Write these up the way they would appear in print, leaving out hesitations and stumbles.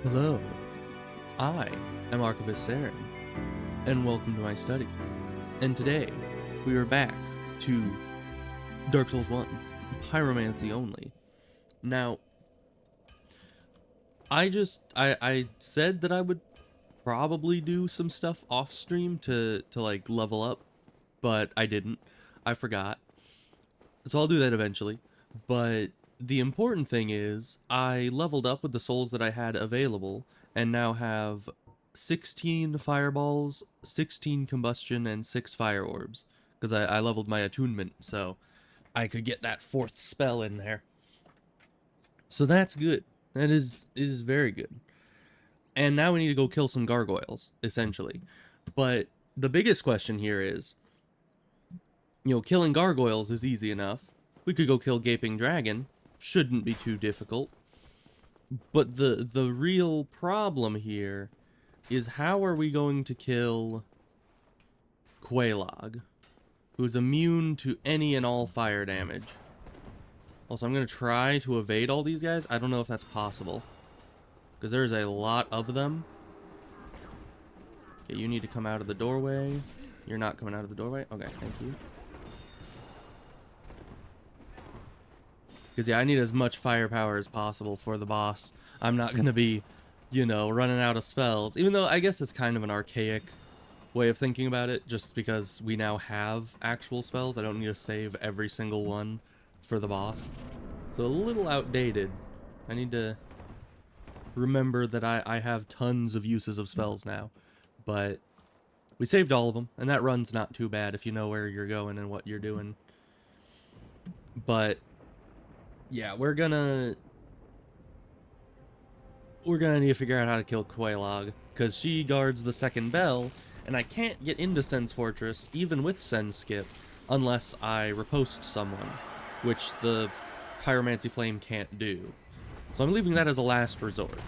Hello, I am Archivist Saren, and welcome to my study. And today, we are back to Dark Souls 1, Pyromancy only. Now, I said that I would probably do some stuff off stream to like level up, but I didn't. I forgot. So I'll do that eventually. But the important thing is I leveled up with the souls that I had available and now have 16 fireballs, 16 combustion, and 6 fire orbs. Because I leveled my attunement, so I could get that fourth spell in there. So that's good. That is very good. And now we need to go kill some gargoyles, essentially. But the biggest question here is, killing gargoyles is easy enough. We could go kill Gaping Dragon. Shouldn't be too difficult. But the real problem here is how are we going to kill Quelaag, who's immune to any and all fire damage. Also, I'm going to try to evade all these guys. I don't know if that's possible, because there's a lot of them. Okay, you need to come out of the doorway. You're not coming out of the doorway? Okay, thank you. Because, yeah, I need as much firepower as possible for the boss. I'm not going to be, running out of spells. Even though I guess it's kind of an archaic way of thinking about it, just because we now have actual spells. I don't need to save every single one for the boss. So a little outdated. I need to remember that I have tons of uses of spells now. But we saved all of them, and that run's not too bad if you know where you're going and what you're doing. But yeah, we're gonna need to figure out how to kill Quelaag, because she guards the second bell, and I can't get into Sen's Fortress, even with Sen Skip, unless I riposte someone, which the Pyromancy Flame can't do. So I'm leaving that as a last resort,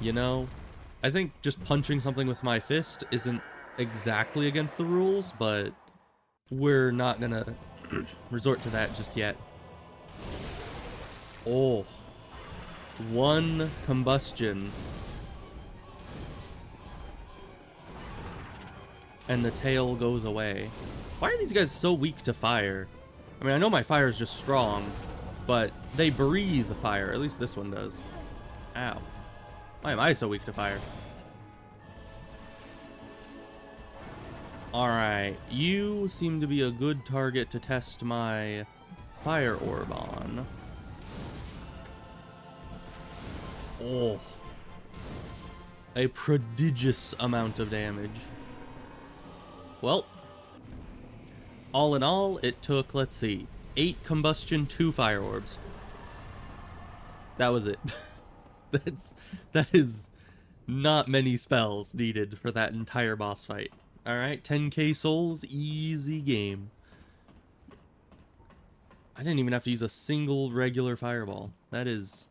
I think just punching something with my fist isn't exactly against the rules, but we're not gonna resort to that just yet. Oh. One combustion. And the tail goes away. Why are these guys so weak to fire? I mean, I know my fire is just strong, but they breathe fire. At least this one does. Ow. Why am I so weak to fire? Alright, you seem to be a good target to test my fire orb on. Oh. A prodigious amount of damage. Well, all in all, it took, let's see, 8 combustion, 2 fire orbs. That was it. That is not many spells needed for that entire boss fight. Alright, 10k souls, easy game. I didn't even have to use a single regular fireball. That is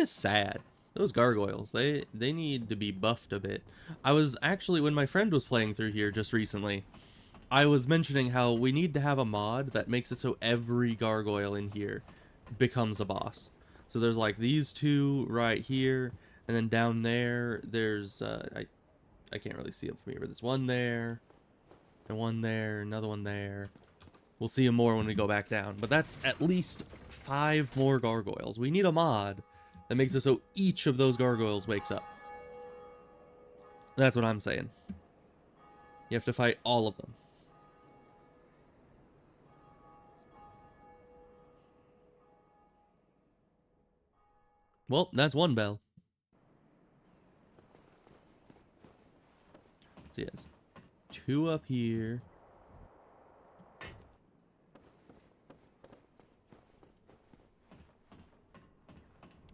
sad. Those gargoyles, they need to be buffed a bit. I was actually, when my friend was playing through here just recently, I was mentioning how we need to have a mod that makes it so every gargoyle in here becomes a boss. So there's like these two right here, and then down there, there's, I can't really see them from here, but there's one there, and one there, another one there. We'll see them more when we go back down, but that's at least 5 more gargoyles. We need a mod that makes it so each of those gargoyles wakes up. That's what I'm saying. You have to fight all of them. Well, that's one bell. So yes, 2 up here.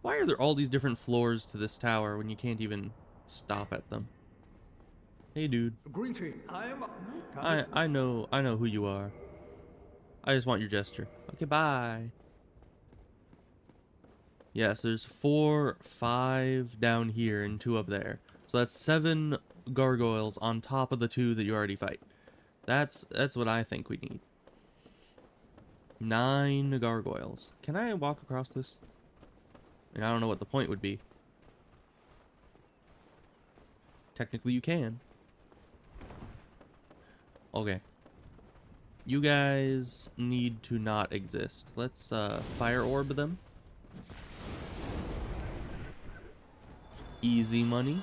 Why are there all these different floors to this tower when you can't even stop at them? Hey, dude. Greeting. I know who you are. I just want your gesture. Okay, bye. Yes, there's 4, 5 down here and 2 up there. So that's 7 gargoyles on top of the 2 that you already fight. That's what I think we need. 9 gargoyles. Can I walk across this? And I don't know what the point would be. Technically you can. Okay. You guys need to not exist. Let's fire orb them. Easy money.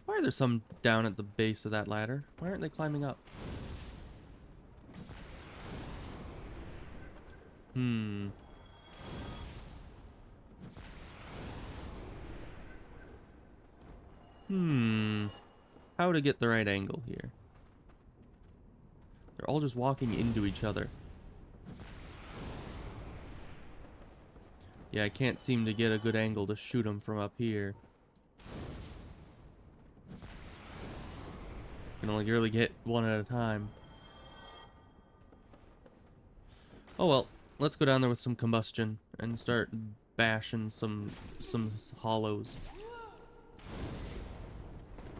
Why are there some down at the base of that ladder? Why aren't they climbing up? Hmm. How to get the right angle here? They're all just walking into each other. Yeah, I can't seem to get a good angle to shoot them from up here. Can only really get one at a time. Oh well, let's go down there with some combustion and start bashing some hollows.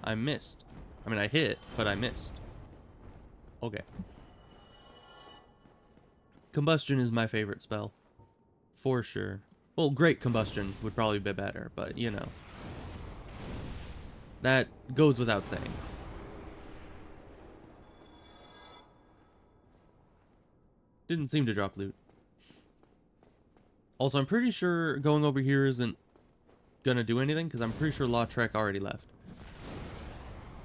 I missed. I mean, I hit, but I missed. Okay. Combustion is my favorite spell. For sure. Well, great combustion would probably be better, but you know. That goes without saying. Didn't seem to drop loot. Also, I'm pretty sure going over here isn't gonna do anything, because I'm pretty sure Lautrec already left.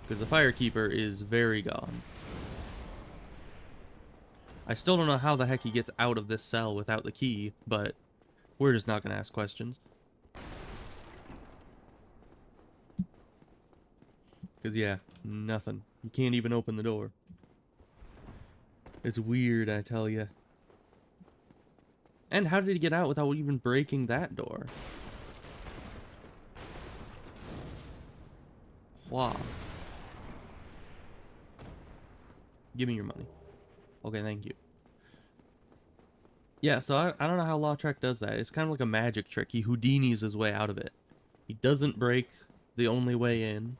Because the Firekeeper is very gone. I still don't know how the heck he gets out of this cell without the key, but we're just not gonna ask questions. Because, yeah, nothing. You can't even open the door. It's weird, I tell you. And how did he get out without even breaking that door? Wow. Give me your money. Okay, thank you. Yeah, so I don't know how Lautrec does that. It's kind of like a magic trick. He Houdinis his way out of it. He doesn't break the only way in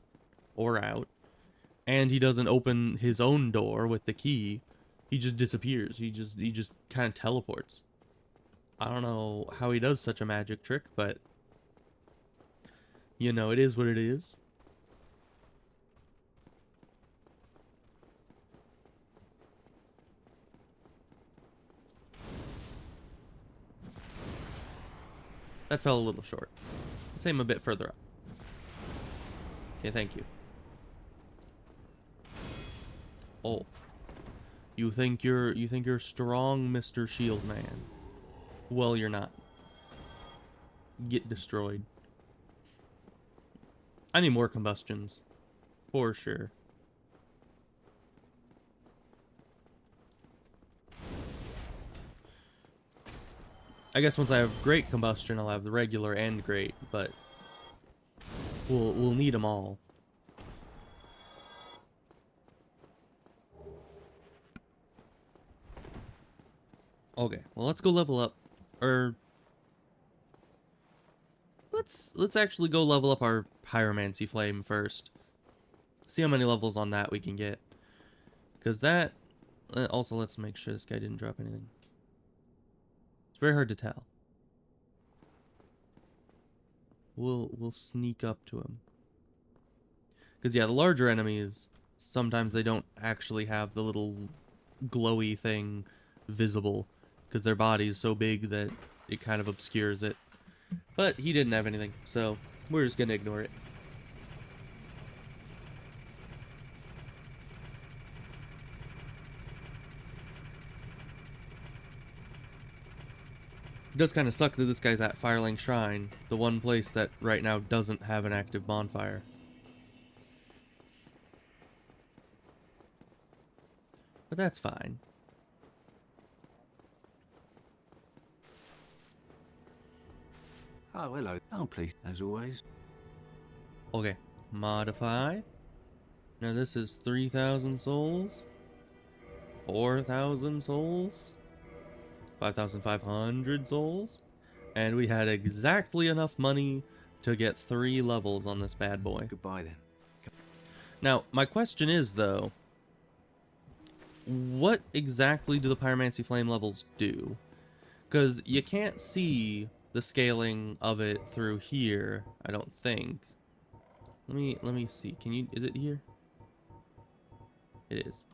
or out. And he doesn't open his own door with the key. He just disappears. He just kind of teleports. I don't know how he does such a magic trick, but you know, it is what it is. That fell a little short. Let's aim a bit further up. Okay, thank you. Oh. You think you're strong, Mr. Shield Man? Well, you're not. Get destroyed. I need more combustions. For sure. I guess once I have great combustion, I'll have the regular and great, but we'll need them all. Okay, well, let's go level up. Or let's actually go level up our Pyromancy Flame first. See how many levels on that we can get. Because that... also, let's make sure this guy didn't drop anything. It's very hard to tell. We'll sneak up to him. Because, yeah, the larger enemies, sometimes they don't actually have the little glowy thing visible. Because their body is so big that it kind of obscures it. But he didn't have anything, so we're just going to ignore it. It does kind of suck that this guy's at Firelink Shrine, the one place that right now doesn't have an active bonfire. But that's fine. Oh, hello. Oh, please, as always. Okay, modify. Now this is 3,000 souls, 4,000 souls, 5,500 souls, and we had exactly enough money to get 3 levels on this bad boy. Goodbye then. Now, my question is, though, what exactly do the Pyromancy Flame levels do? Because you can't see the scaling of it through here, I don't think. Let me see. Can you, is it here? It is.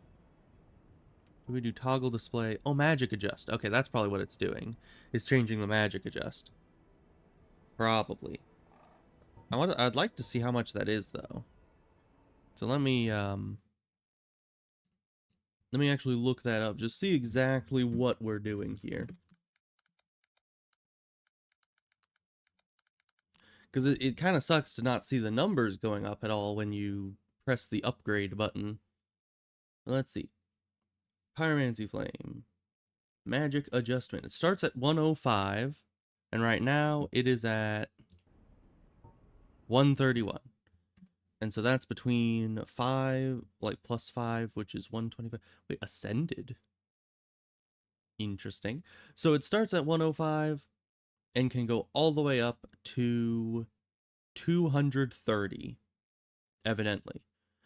Do we do toggle display? Oh, magic adjust. Okay, that's probably what it's doing. Is changing the magic adjust. Probably. I'd like to see how much that is though. So let me actually look that up. Just see exactly what we're doing here. Because it kind of sucks to not see the numbers going up at all when you press the upgrade button. Let's see. Pyromancy Flame. Magic adjustment. It starts at 105. And right now it is at 131. And so that's between 5, like plus 5, which is 125. Wait, ascended. Interesting. So it starts at 105 and can go all the way up to 230, evidently.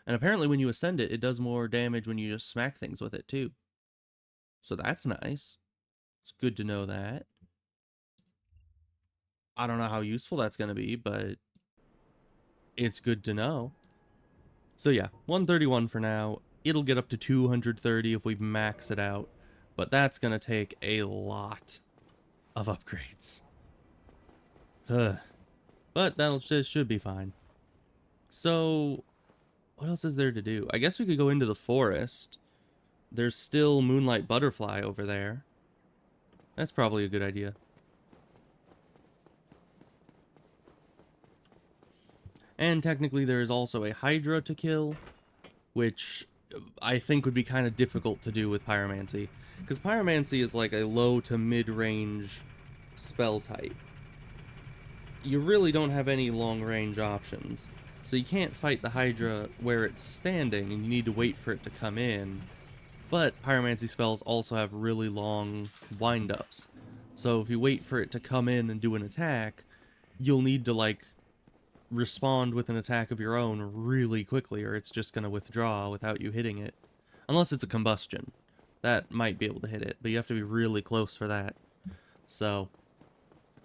And apparently when you ascend it, it does more damage when you just smack things with it too. So that's nice. It's good to know that. I don't know how useful that's going to be, but it's good to know. So yeah, 131 for now. It'll get up to 230 if we max it out, but that's going to take a lot of upgrades. But that'll just should be fine. So, what else is there to do? I guess we could go into the forest. There's still Moonlight Butterfly over there. That's probably a good idea. And technically there is also a Hydra to kill, which I think would be kind of difficult to do with Pyromancy. Because Pyromancy is like a low to mid-range spell type. You really don't have any long-range options. So you can't fight the Hydra where it's standing, and you need to wait for it to come in. But Pyromancy spells also have really long wind-ups. So if you wait for it to come in and do an attack, you'll need to, like, respond with an attack of your own really quickly, or it's just going to withdraw without you hitting it. Unless it's a combustion. That might be able to hit it, but you have to be really close for that. So,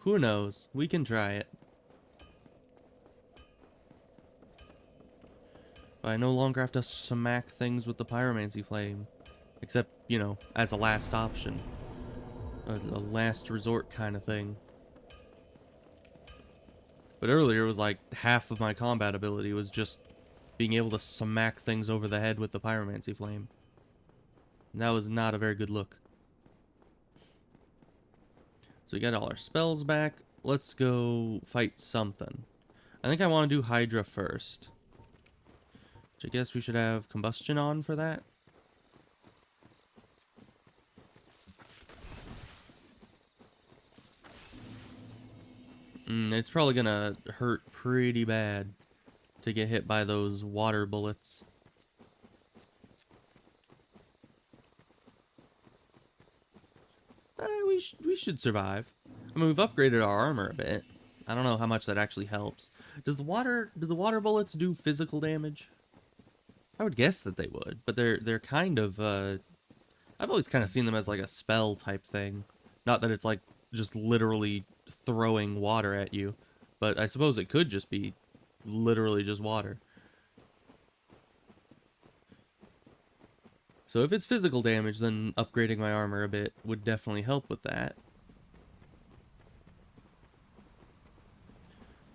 who knows? We can try it. But I no longer have to smack things with the Pyromancy Flame. Except, you know, as a last option. A last resort kind of thing. But earlier it was like half of my combat ability was just being able to smack things over the head with the Pyromancy Flame. And that was not a very good look. So we got all our spells back. Let's go fight something. I think I want to do Hydra first. Which I guess we should have combustion on for that. It's probably gonna hurt pretty bad to get hit by those water bullets. We should survive. I mean, we've upgraded our armor a bit. I don't know how much that actually helps. Do the water bullets do physical damage? I would guess that they would, but they're kind of I've always kind of seen them as like a spell type thing. Not that it's like just literally throwing water at you, but I suppose it could just be literally just water. So if it's physical damage, then upgrading my armor a bit would definitely help with that.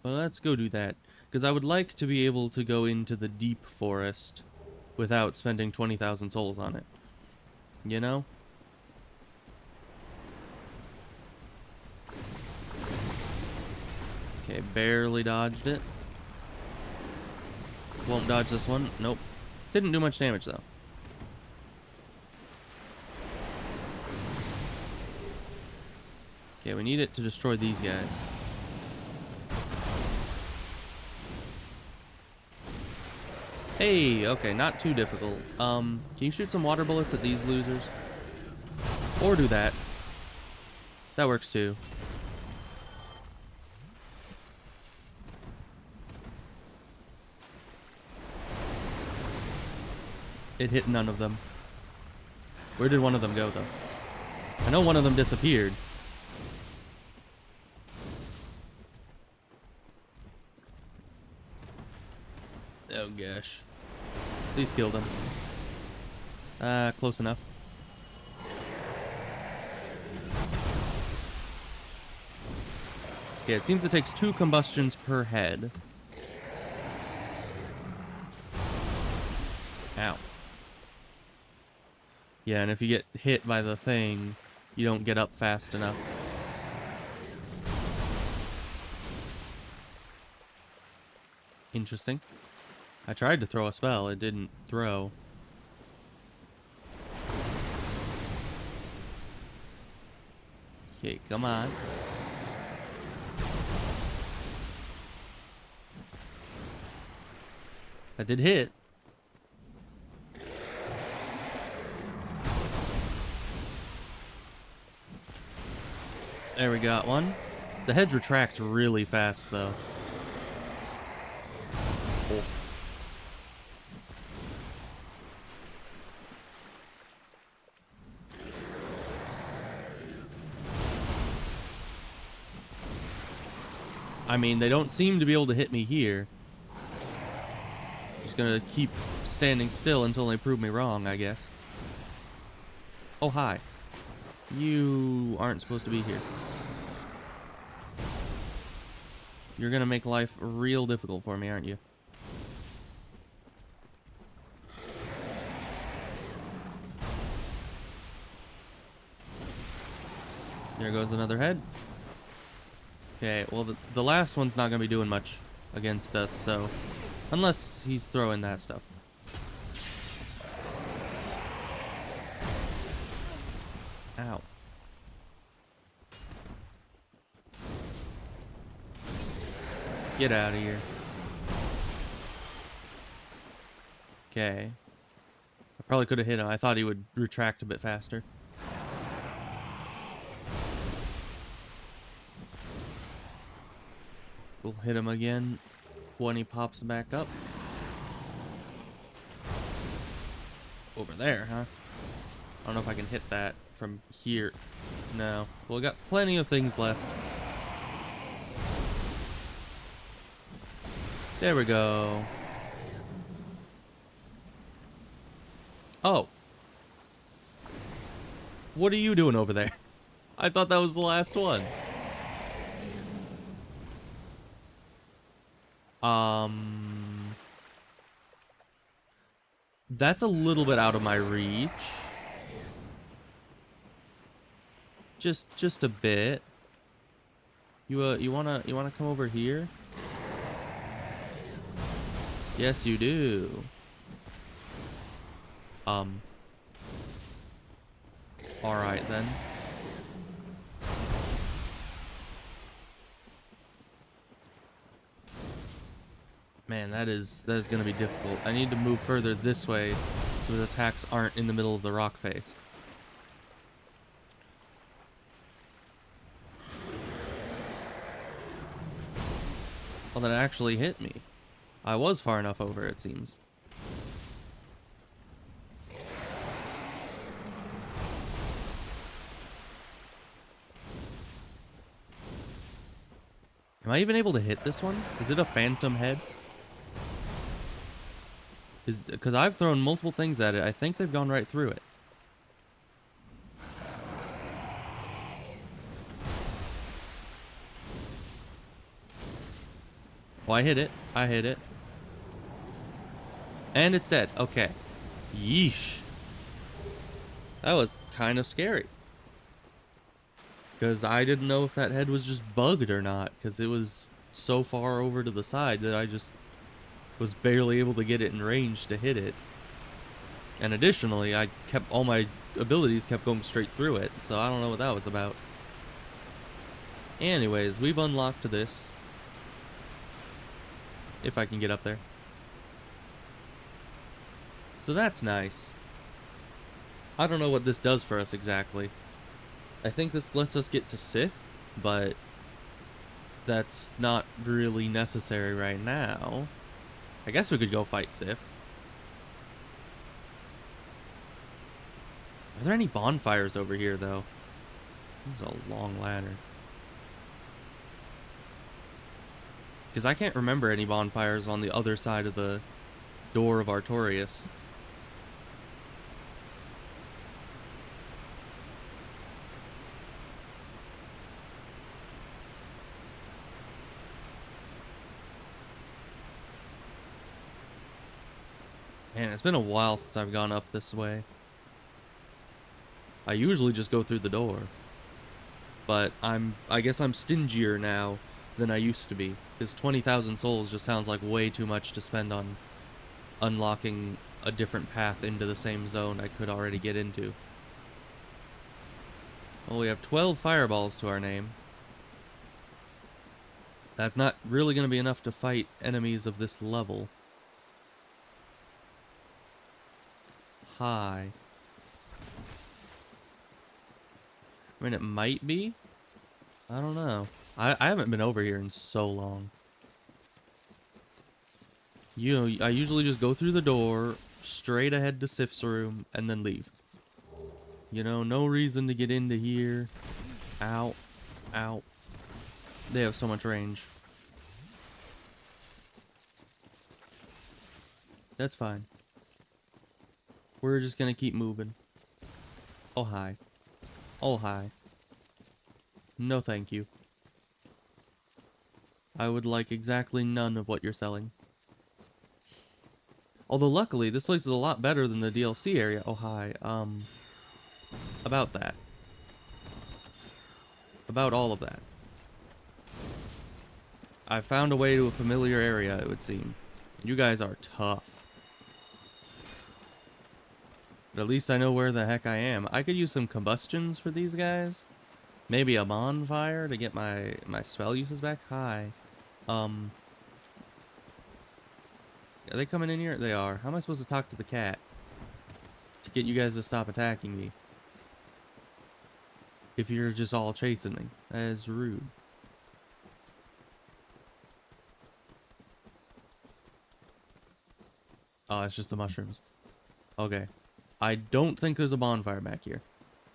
Well, let's go do that, because I would like to be able to go into the deep forest without spending 20,000 souls on it. You know? Okay, barely dodged it. Won't dodge this one. Nope. Didn't do much damage, though. Okay, we need it to destroy these guys. Hey, okay, not too difficult. Can you shoot some water bullets at these losers? Or do that. That works too. It hit none of them. Where did one of them go, though? I know one of them disappeared. gosh. Please kill them. Close enough. Okay, it seems it takes 2 combustions per head. Ow. Yeah, and if you get hit by the thing, you don't get up fast enough. Interesting. I tried to throw a spell, it didn't throw. Okay, come on. That did hit. There, we got one. The heads retract really fast, though. Oh. I mean, they don't seem to be able to hit me here. Just gonna keep standing still until they prove me wrong, I guess. Oh, hi. You aren't supposed to be here. You're gonna make life real difficult for me, aren't you? There goes another head. Okay, well, the last one's not gonna be doing much against us, so... Unless he's throwing that stuff. Ow. Get out of here. Okay. I probably could have hit him. I thought he would retract a bit faster. We'll hit him again when he pops back up. Over there, huh? I don't know if I can hit that from here. No. Well, we got plenty of things left. There we go. Oh. What are you doing over there? I thought that was the last one. That's a little bit out of my reach. Just a bit. You wanna come over here? Yes, you do. All right then. Man, that is gonna be difficult. I need to move further this way so his attacks aren't in the middle of the rock face. Well, that actually hit me. I was far enough over, it seems. Am I even able to hit this one? Is it a phantom head? Because I've thrown multiple things at it. I think they've gone right through it. Oh, I hit it. I hit it. And it's dead. Okay. Yeesh. That was kind of scary. Because I didn't know if that head was just bugged or not. Because it was so far over to the side that I just was barely able to get it in range to hit it. And additionally, all my abilities kept going straight through it. So I don't know what that was about. Anyways, we've unlocked this. If I can get up there. So that's nice. I don't know what this does for us exactly. I think this lets us get to Sif, but that's not really necessary right now. I guess we could go fight Sif. Are there any bonfires over here, though? This is a long ladder. Because I can't remember any bonfires on the other side of the door of Artorias. Man, it's been a while since I've gone up this way. I usually just go through the door. But I guess I'm stingier now than I used to be. Because 20,000 souls just sounds like way too much to spend on unlocking a different path into the same zone I could already get into. Well, we have 12 fireballs to our name. That's not really going to be enough to fight enemies of this level. Hi. I mean, it might be. I don't know. I haven't been over here in so long. You know, I usually just go through the door, straight ahead to Sif's room, and then leave. You know, no reason to get into here. Ow. Ow. They have so much range. That's fine. We're just gonna keep moving. Oh, hi. Oh, hi. No, thank you. I would like exactly none of what you're selling. Although, luckily, this place is a lot better than the DLC area. Oh, hi. About that. About all of that. I found a way to a familiar area, it would seem. You guys are tough. But at least I know where the heck I am. I could use some combustions for these guys. Maybe a bonfire to get my spell uses back. Hi. Are they coming in here? They are. How am I supposed to talk to the cat to get you guys to stop attacking me? If you're just all chasing me. That is rude. Oh, it's just the mushrooms. Okay. I don't think there's a bonfire back here.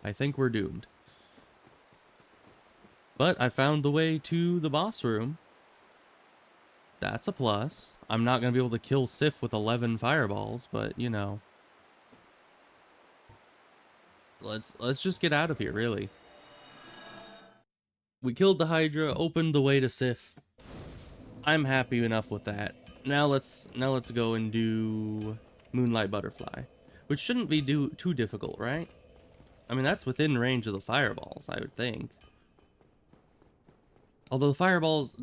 I think we're doomed. But I found the way to the boss room. That's a plus. I'm not going to be able to kill Sif with 11 fireballs, but, you know. Let's just get out of here, really. We killed the Hydra, opened the way to Sif. I'm happy enough with that. Now let's go and do Moonlight Butterfly, which shouldn't be too difficult, right? I mean, that's within range of the fireballs, I would think. Although the fireballs,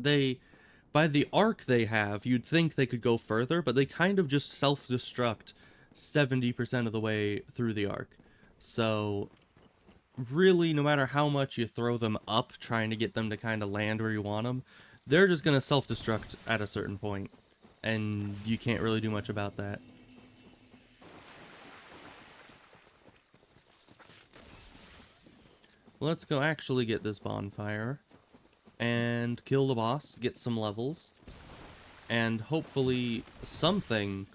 by the arc they have, you'd think they could go further, but they kind of just self-destruct 70% of the way through the arc. So, really, no matter how much you throw them up, trying to get them to kind of land where you want them, they're just going to self-destruct at a certain point, and you can't really do much about that. Let's go actually get this bonfire and kill the boss, get some levels, and hopefully something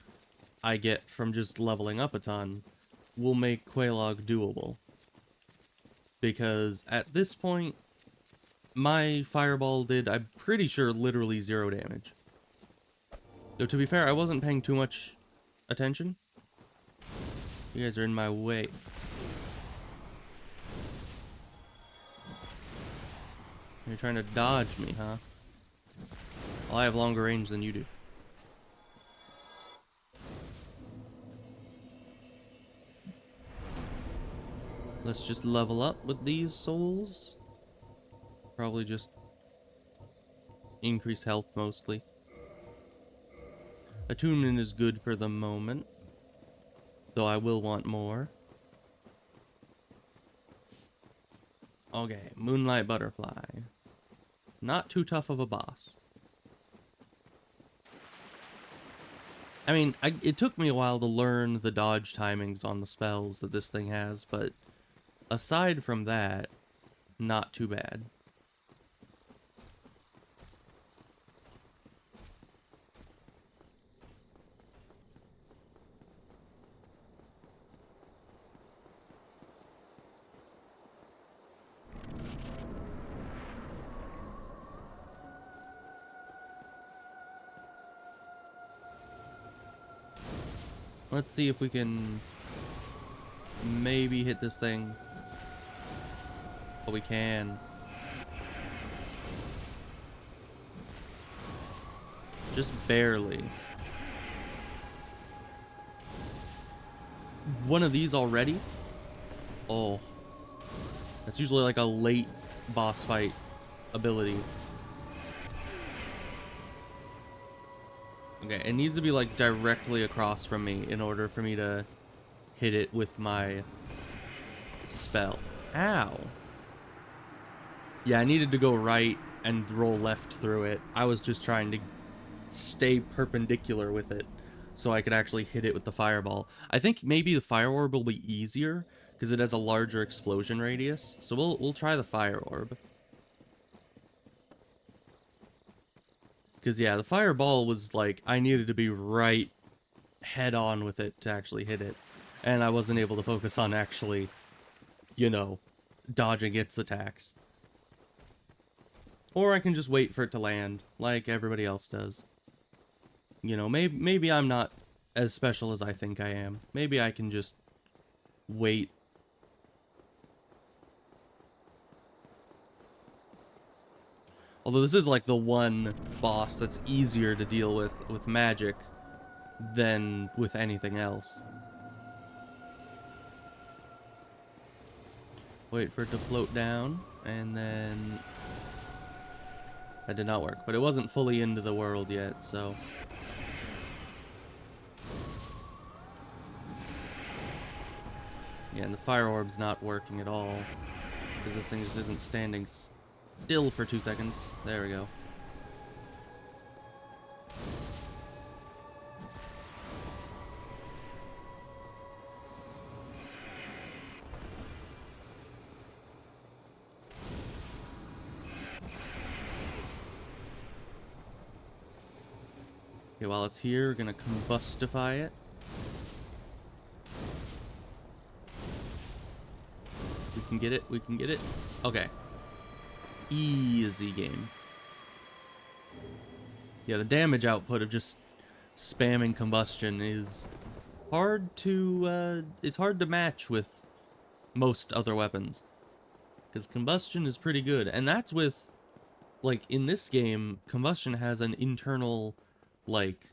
I get from just leveling up a ton will make Quelaag doable. Because at this point, my fireball did, I'm pretty sure, literally 0 damage. Though to be fair, I wasn't paying too much attention. You guys are in my way. You're trying to dodge me, huh? Well, I have longer range than you do. Let's just level up with these souls. Probably just increase health mostly. Attunement is good for the moment, though I will want more. Okay, Moonlight Butterfly. Not too tough of a boss. I mean, it took me a while to learn the dodge timings on the spells that this thing has, but aside from that, not too bad. Let's see if we can maybe hit this thing. Oh, we can. Just barely. One of these already? Oh. That's usually like a late boss fight ability. Okay, it needs to be like directly across from me in order for me to hit it with my spell. Ow. Yeah, I needed to go right and roll left through it. I was just trying to stay perpendicular with it so I could actually hit it with the fireball. I think maybe the fire orb will be easier because it has a larger explosion radius. So we'll try the fire orb. Because yeah, the fireball was like, I needed to be right head on with it to actually hit it. And I wasn't able to focus on actually, you know, dodging its attacks. Or I can just wait for it to land, like everybody else does. You know, maybe I'm not as special as I think I am. Maybe I can just wait. Although this is like the one boss that's easier to deal with magic than with anything else. Wait for it to float down, and then... That did not work, but it wasn't fully into the world yet, so... Yeah, and the fire orb's not working at all, because this thing just isn't standing still for 2 seconds. There we go. Okay, while it's here, we're gonna combustify it. We can get it, we can get it. Okay. Easy game. Yeah, the damage output of just spamming combustion is hard to, it's hard to match with most other weapons. Because combustion is pretty good, and that's with, like, in this game, combustion has an internal, like,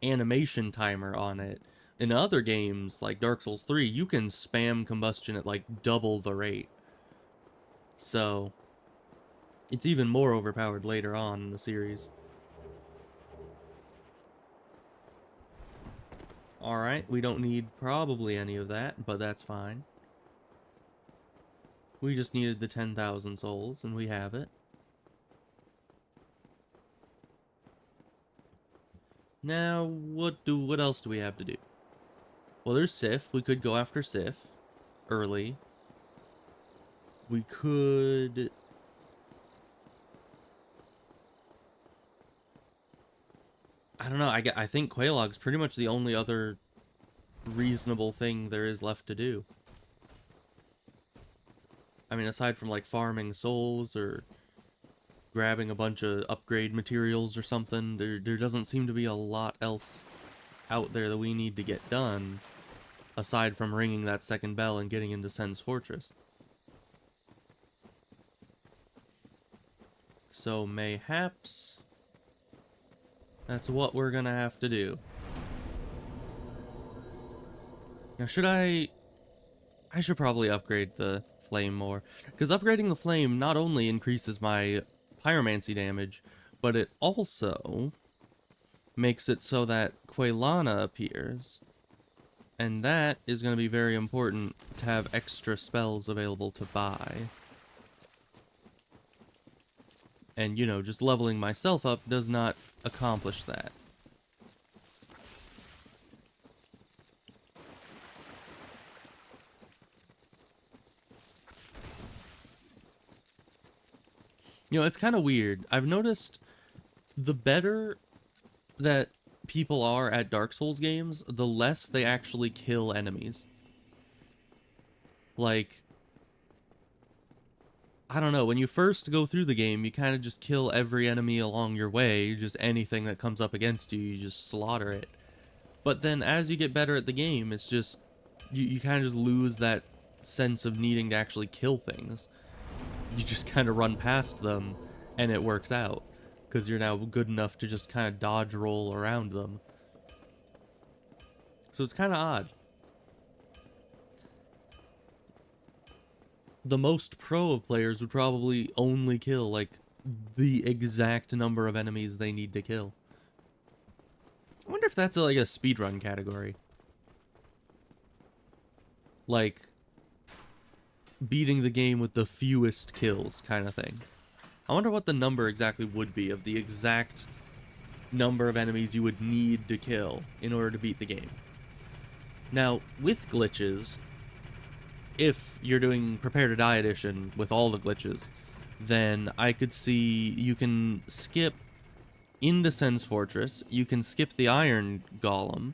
animation timer on it. In other games, like Dark Souls 3, you can spam combustion at, like, double the rate. So, it's even more overpowered later on in the series. Alright, we don't need probably any of that, but that's fine. We just needed the 10,000 souls, and we have it. Now, what else do we have to do? Well, there's Sif. We could go after Sif early. We could... I don't know. I think Quelaag's pretty much the only other reasonable thing there is left to do. I mean, aside from, like, farming souls or grabbing a bunch of upgrade materials or something, there doesn't seem to be a lot else out there that we need to get done, aside from ringing that second bell and getting into Sen's Fortress. So, mayhaps that's what we're gonna have to do. Now, I should probably upgrade the flame more, because upgrading the flame not only increases my pyromancy damage, but it also makes it so that Quelana appears, and that is going to be very important to have extra spells available to buy. And, you know, just leveling myself up does not accomplish that. You know, it's kind of weird. I've noticed the better that people are at Dark Souls games, the less they actually kill enemies. Like, I don't know, when you first go through the game, you kind of just kill every enemy along your way, just anything that comes up against you, you just slaughter it. But then as you get better at the game, it's just, you kind of just lose that sense of needing to actually kill things. You just kind of run past them and it works out because you're now good enough to just kind of dodge roll around them. So it's kind of odd. The most pro of players would probably only kill like the exact number of enemies they need to kill. I wonder if that's like a speedrun category. Like beating the game with the fewest kills kind of thing. I wonder what the number exactly would be of the exact number of enemies you would need to kill in order to beat the game. Now, with glitches, if you're doing Prepare to Die edition with all the glitches, then I could see you can skip into Sen's Fortress, you can skip the Iron Golem,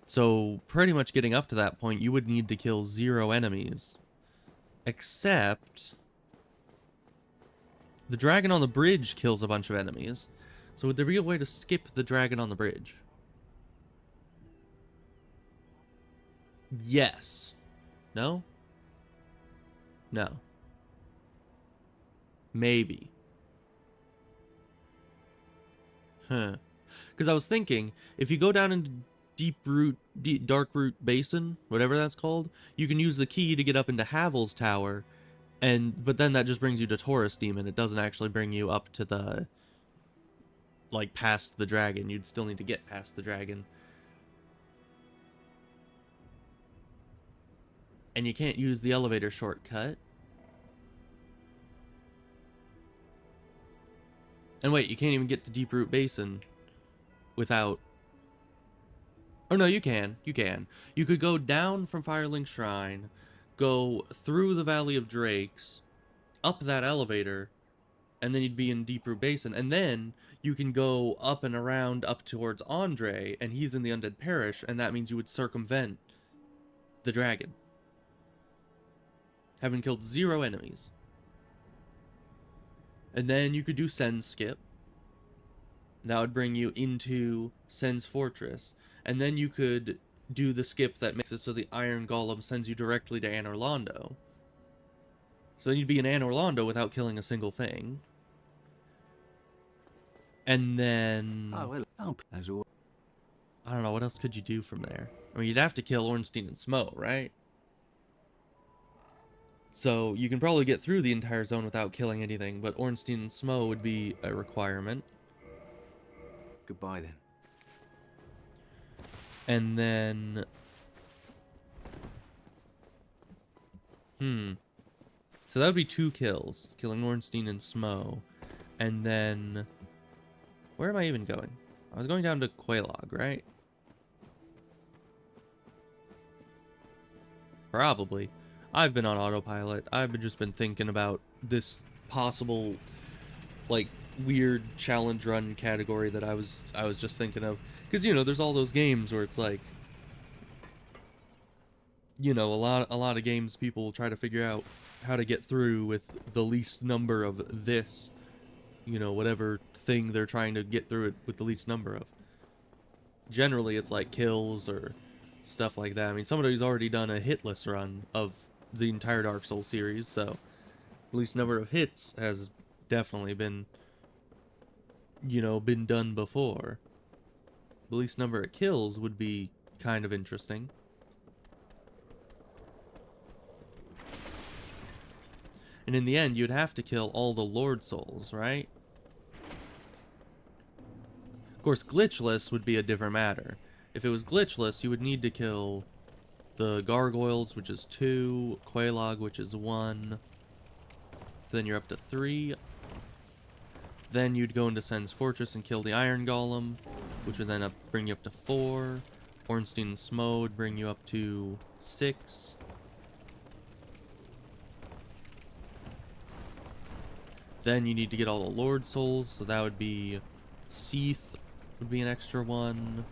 so pretty much getting up to that point, you would need to kill 0 enemies. Except the dragon on the bridge kills a bunch of enemies. So would there be a way to skip the dragon on the bridge? Yes. No? No. Maybe. Huh. Because I was thinking, if you go down into Dark Root Basin, whatever that's called, you can use the key to get up into Havel's Tower, but then that just brings you to Taurus Demon. It doesn't actually bring you up to the, like, past the dragon. You'd still need to get past the dragon. And you can't use the elevator shortcut. And wait, you can't even get to Deep Root Basin without... Oh no, you can. You can. You could go down from Firelink Shrine, go through the Valley of Drakes, up that elevator, and then you'd be in Deep Root Basin. And then you can go up and around up towards Andre, and he's in the Undead Parish, and that means you would circumvent the dragon, having killed 0 enemies. And then you could do Sen's Skip. That would bring you into Sen's Fortress. And then you could do the skip that makes it so the Iron Golem sends you directly to Anor Londo. So then you'd be in Anor Londo without killing a single thing. And then... Oh, well, as always. I don't know, what else could you do from there? I mean, you'd have to kill Ornstein and Smo, right? So you can probably get through the entire zone without killing anything, but Ornstein and Smo would be a requirement. Goodbye then. And then... So that would be 2 kills. Killing Ornstein and Smo. And then... Where am I even going? I was going down to Quelaag, right? Probably. I've been on autopilot. I've just been thinking about this possible, like, weird challenge run category that I was just thinking of. Because, you know, there's all those games where it's like, you know, a lot of games people try to figure out how to get through with the least number of this, you know, whatever thing they're trying to get through it with the least number of. Generally, it's like kills or stuff like that. I mean, somebody's already done a hitless run of the entire Dark Souls series, so the least number of hits has definitely been, you know, been done before. The least number of kills would be kind of interesting. And in the end, you'd have to kill all the Lord Souls, right? Of course, glitchless would be a different matter. If it was glitchless, you would need to kill the Gargoyles, which is 2, Quelaag, which is 1. Then you're up to 3. Then you'd go into Sen's Fortress and kill the Iron Golem, which would then bring you up to 4. Ornstein and Smo would bring you up to 6. Then you need to get all the Lord Souls, so that would be Seath would be an extra 1.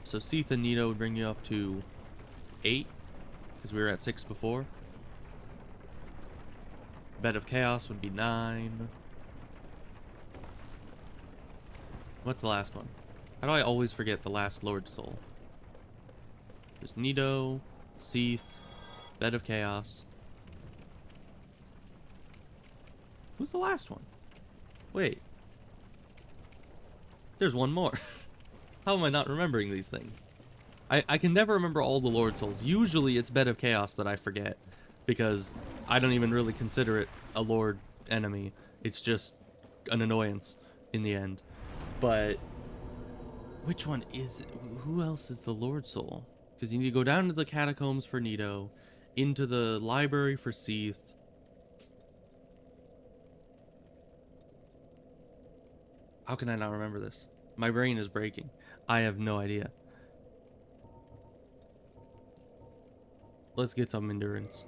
So Seath and Nito would bring you up to 8, because we were at 6 before. Bed of Chaos would be 9. What's the last one? How do I always forget the last Lord Soul? There's Nido, Seath, Bed of Chaos. Who's the last one? Wait. There's one more. How am I not remembering these things? I can never remember all the Lord Souls. Usually it's Bed of Chaos that I forget, because I don't even really consider it a Lord enemy. It's just an annoyance in the end. But which one is it? Who else is the Lord Soul? Because you need to go down to the catacombs for Nido, into the library for Seath. How can I not remember this? My brain is breaking. I have no idea. Let's get some endurance.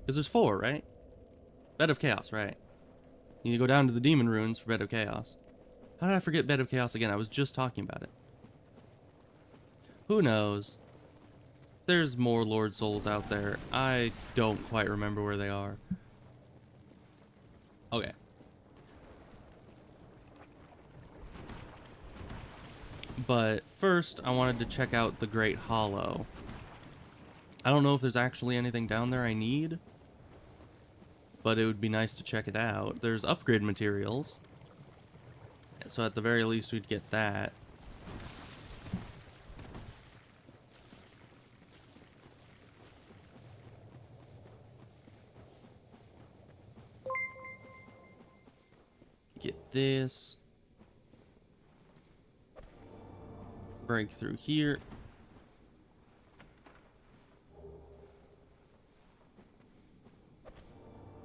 Because there's 4, right? Bed of Chaos, right? You need to go down to the Demon Ruins for Bed of Chaos. How did I forget Bed of Chaos again? I was just talking about it. Who knows? There's more Lord Souls out there. I don't quite remember where they are. Okay. But first, I wanted to check out the Great Hollow. I don't know if there's actually anything down there I need, but it would be nice to check it out. There's upgrade materials, so at the very least we'd get that. Get this. Break through here.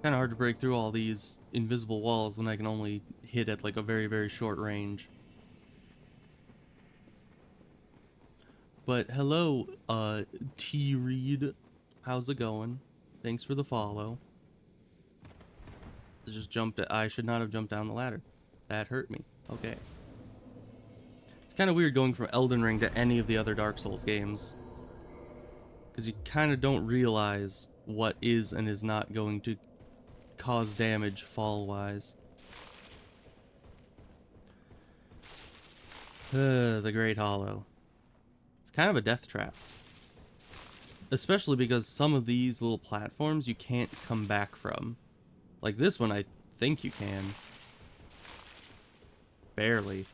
Kind of hard to break through all these invisible walls when I can only hit at like a very, very short range. But hello, T-Reed. How's it going? Thanks for the follow. I just jumped. I should not have jumped down the ladder. That hurt me. Okay. It's kind of weird going from Elden Ring to any of the other Dark Souls games, because you kind of don't realize what is and is not going to cause damage fall-wise. The Great Hollow. It's kind of a death trap. Especially because some of these little platforms you can't come back from. Like this one, I think you can. Barely.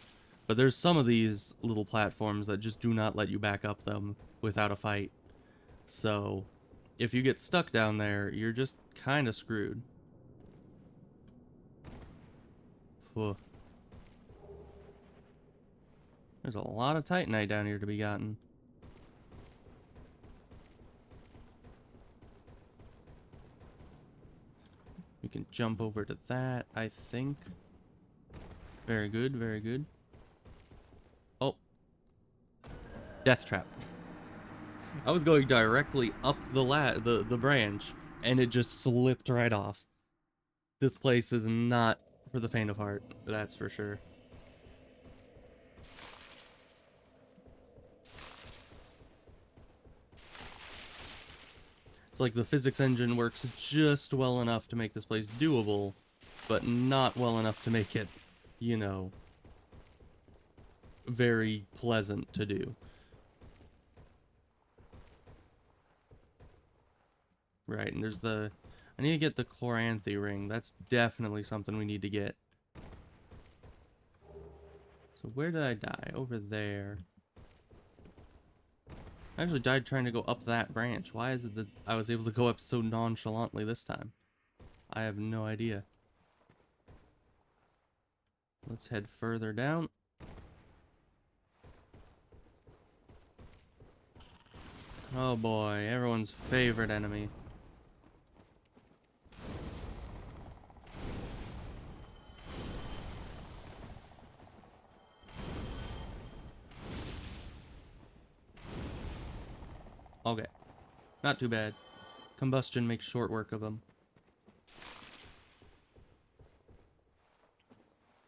But there's some of these little platforms that just do not let you back up them without a fight. So, if you get stuck down there, you're just kind of screwed. Whew. There's a lot of Titanite down here to be gotten. We can jump over to that, I think. Very good, very good. Oh. Death trap. I was going directly up the branch, and it just slipped right off. This place is not for the faint of heart, that's for sure. It's like the physics engine works just well enough to make this place doable, but not well enough to make it, you know, very pleasant to do. Right, and there's the... I need to get the Chloranthy ring. That's definitely something we need to get. So where did I die? Over there. I actually died trying to go up that branch. Why is it that I was able to go up so nonchalantly this time? I have no idea. Let's head further down. Oh boy, everyone's favorite enemy. Okay. Not too bad. Combustion makes short work of them.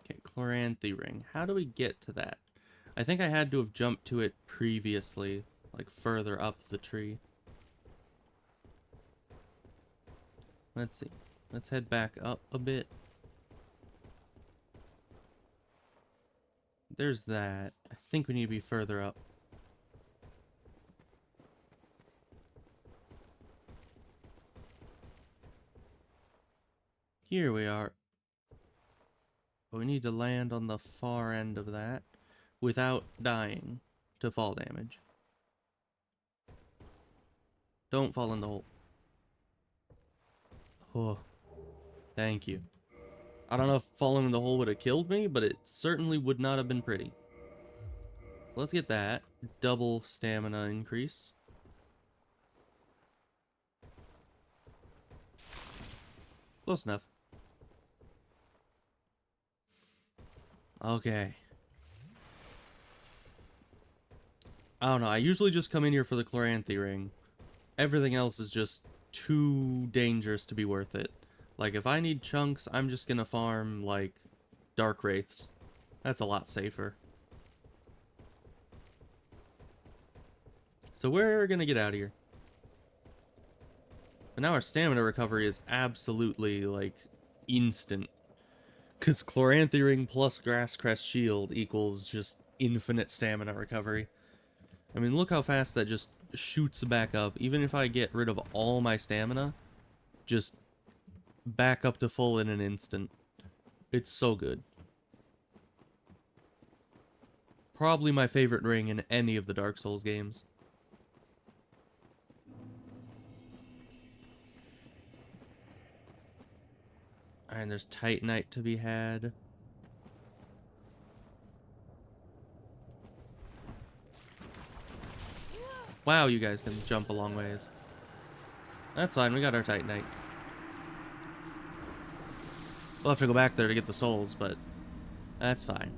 Okay, Chloranthy ring. How do we get to that? I think I had to have jumped to it previously, like further up the tree. Let's see. Let's head back up a bit. there's that. I think we need to be further up. Here we are. But we need to land on the far end of that without dying to fall damage. Don't fall in the hole. Oh, thank you. I don't know if falling in the hole would have killed me, but it certainly would not have been pretty. Let's get that. Double stamina increase. Close enough. Okay. I don't know. I usually just come in here for the Chloranthy ring. Everything else is just too dangerous to be worth it. Like, if I need chunks, I'm just gonna farm, like, Dark Wraiths. That's a lot safer. So we're gonna get out of here. But now our stamina recovery is absolutely, like, instant. Because Chloranthy ring plus Grass Crest Shield equals just infinite stamina recovery. I mean, look how fast that just shoots back up. Even if I get rid of all my stamina, just back up to full in an instant. It's so good. Probably my favorite ring in any of the Dark Souls games. Alright, there's Titanite to be had. Wow, you guys can jump a long ways. That's fine, we got our Titanite. We'll have to go back there to get the souls, but that's fine.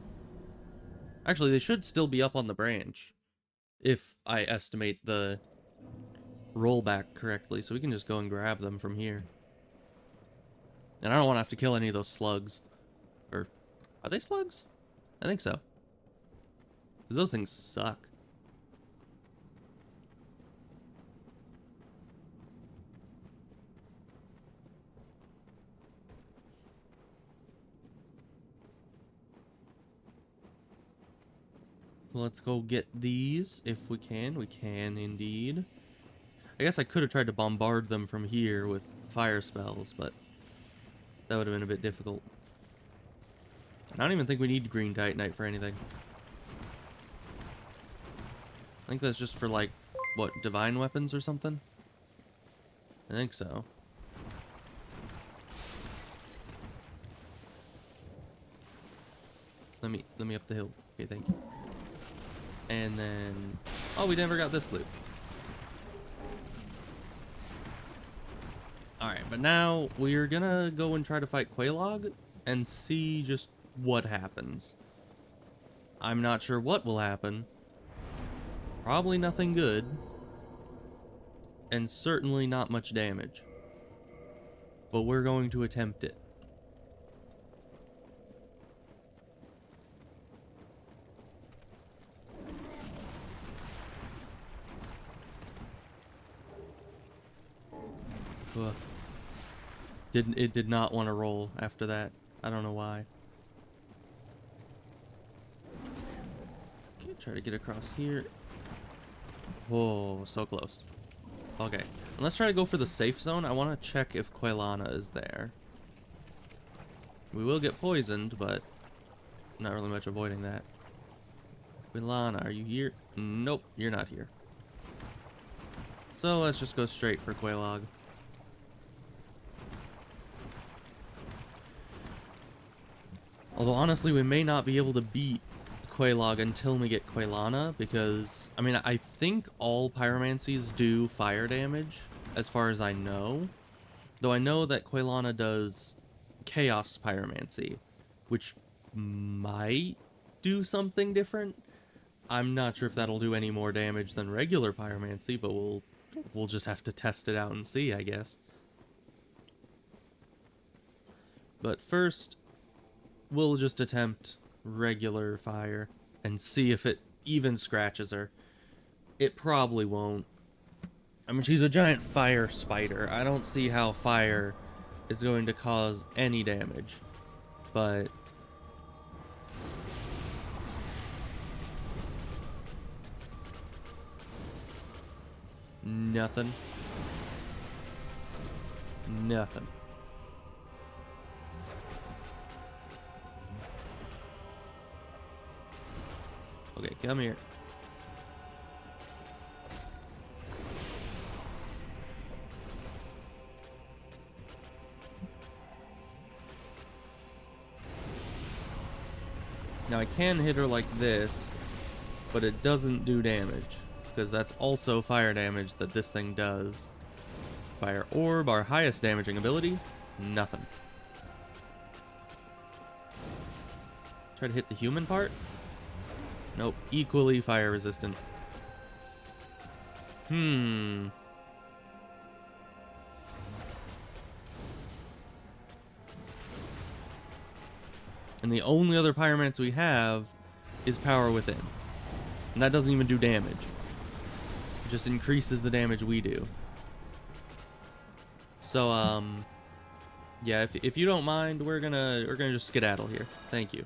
Actually, they should still be up on the branch, if I estimate the rollback correctly, so we can just go and grab them from here. And I don't want to have to kill any of those slugs. Or, are they slugs? I think so. Because those things suck. Let's go get these if we can. We can indeed. I guess I could have tried to bombard them from here with fire spells, but that would have been a bit difficult. I don't even think we need green Titanite for anything. I think that's just for, like, what, divine weapons or something? I think so. Let me up the hill. Okay, thank you. And then, oh, we never got this loot. Alright, but now we're gonna go and try to fight Quelaag and see just what happens. I'm not sure what will happen. Probably nothing good. And certainly not much damage. But we're going to attempt it. Ugh. It did not want to roll after that. I don't know why. Okay, try to get across here. Whoa, so close. Okay, and let's try to go for the safe zone. I want to check if Quelana is there. We will get poisoned, but not really much avoiding that. Quelana, are you here? Nope, you're not here. So let's just go straight for Quelaag. Although, honestly, we may not be able to beat Quelaag until we get Quelana, because, I mean, I think all pyromancies do fire damage, as far as I know. Though I know that Quelana does chaos pyromancy, which might do something different. I'm not sure if that'll do any more damage than regular pyromancy, but we'll just have to test it out and see, I guess. But first, we'll just attempt regular fire and see if it even scratches her. It probably won't. I mean, she's a giant fire spider. I don't see how fire is going to cause any damage. But Nothing. Nothing. Okay, come here. Now I can hit her like this, but it doesn't do damage, because that's also fire damage that this thing does. Fire Orb, our highest damaging ability, nothing. Try to hit the human part. Nope, equally fire resistant. And the only other pyromancy we have is Power Within. And that doesn't even do damage. It just increases the damage we do. So, yeah, if you don't mind, we're gonna just skedaddle here. Thank you.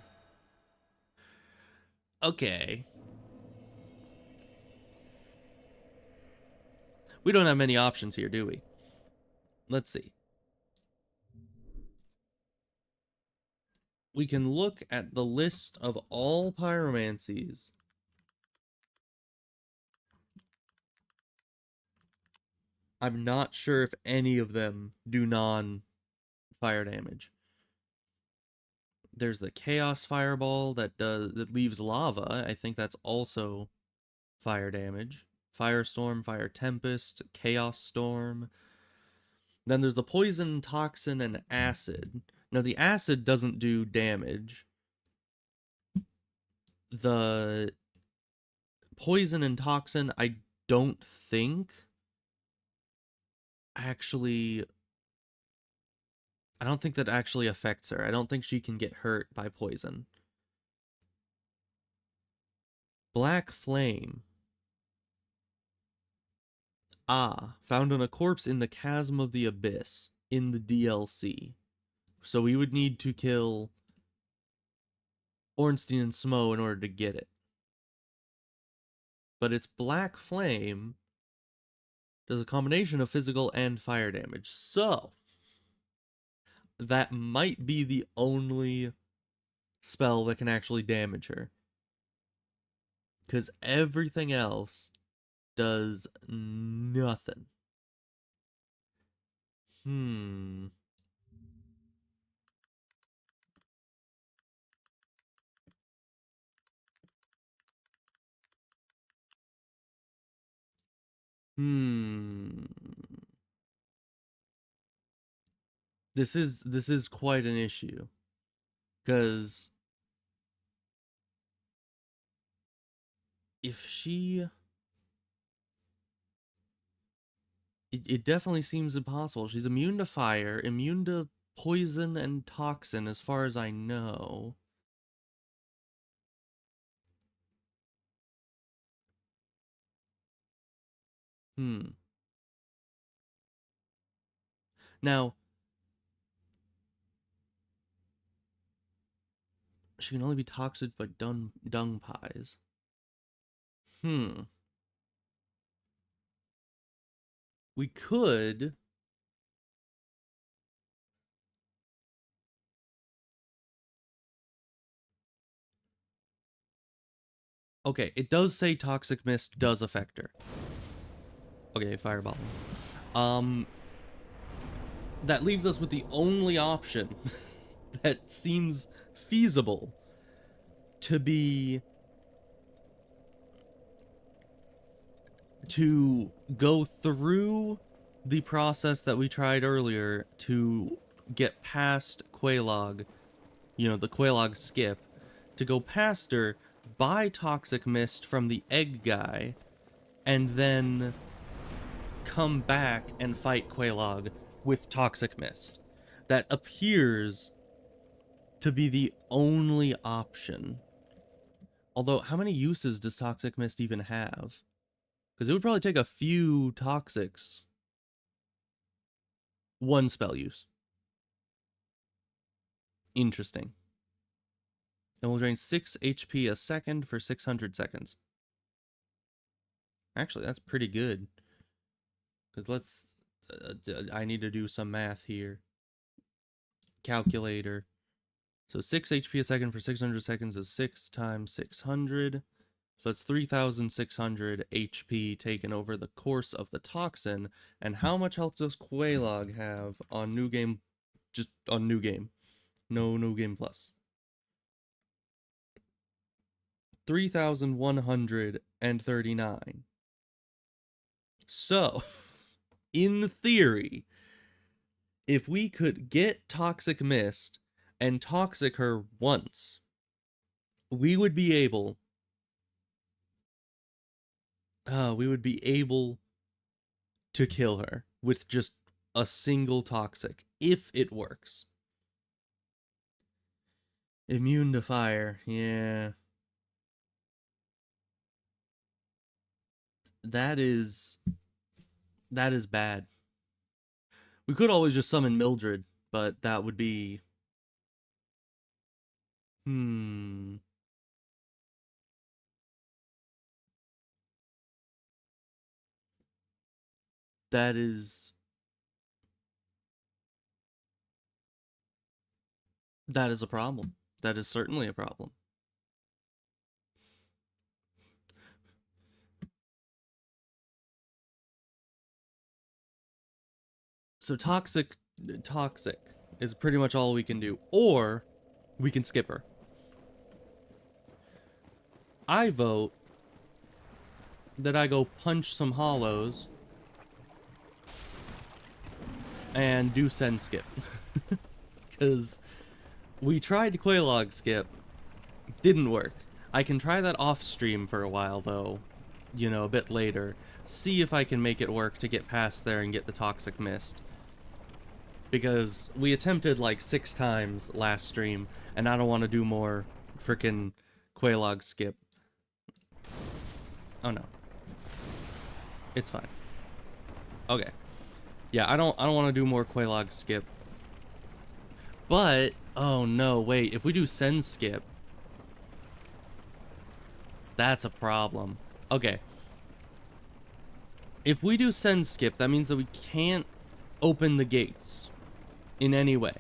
Okay. We don't have many options here, do we? Let's see. We can look at the list of all pyromancies. I'm not sure if any of them do non-fire damage. There's the Chaos Fireball that leaves lava. I think that's also fire damage. Firestorm, Fire Tempest, Chaos Storm. Then there's the Poison, Toxin, and Acid. Now the Acid doesn't do damage. The Poison and Toxin, I don't think actually... I don't think that actually affects her. I don't think she can get hurt by poison. Black Flame. Found on a corpse in the Chasm of the Abyss in the DLC. So we would need to kill Ornstein and Smo in order to get it. But its Black Flame does a combination of physical and fire damage. So that might be the only spell that can actually damage her. Because everything else does nothing. Hmm. This is quite an issue. Because if she... It definitely seems impossible. She's immune to fire, immune to poison and toxin, as far as I know. Now, she can only be toxic by dung pies. We could... Okay, it does say Toxic Mist does affect her. Okay, Fireball. That leaves us with the only option that seems feasible to be to go through the process that we tried earlier to get past Quelaag, the Quelaag skip, to go past her, buy Toxic Mist from the egg guy, and then come back and fight Quelaag with Toxic Mist. That appears to be the only option. Although, how many uses does Toxic Mist even have? Because it would probably take a few Toxics. One spell use. Interesting. And will drain 6 HP a second for 600 seconds. Actually, that's pretty good. Because I need to do some math here. Calculator. So 6 HP a second for 600 seconds is 6 times 600. So it's 3,600 HP taken over the course of the toxin. And how much health does Quelaag have on New Game? Just on New Game. No New Game Plus. 3,139. So, in theory, if we could get Toxic Mist and Toxic her once, we would be able to kill her with just a single Toxic, if it works. Immune to fire, yeah. That is bad. We could always just summon Mildred, but that would be... That is a problem. That is certainly a problem. So toxic is pretty much all we can do. Or we can skip her. I vote that I go punch some hollows and do send skip. Because we tried Quelaag skip. Didn't work. I can try that off stream for a while though. You know, a bit later. See if I can make it work to get past there and get the Toxic Mist. Because we attempted like 6 times last stream, and I don't want to do more freaking Quelaag skip. Oh no. It's fine. Okay. Yeah, I don't want to do more Quelaag skip. But, oh no, wait, if we do send skip, that's a problem. Okay. If we do send skip, that means that we can't open the gates in any way.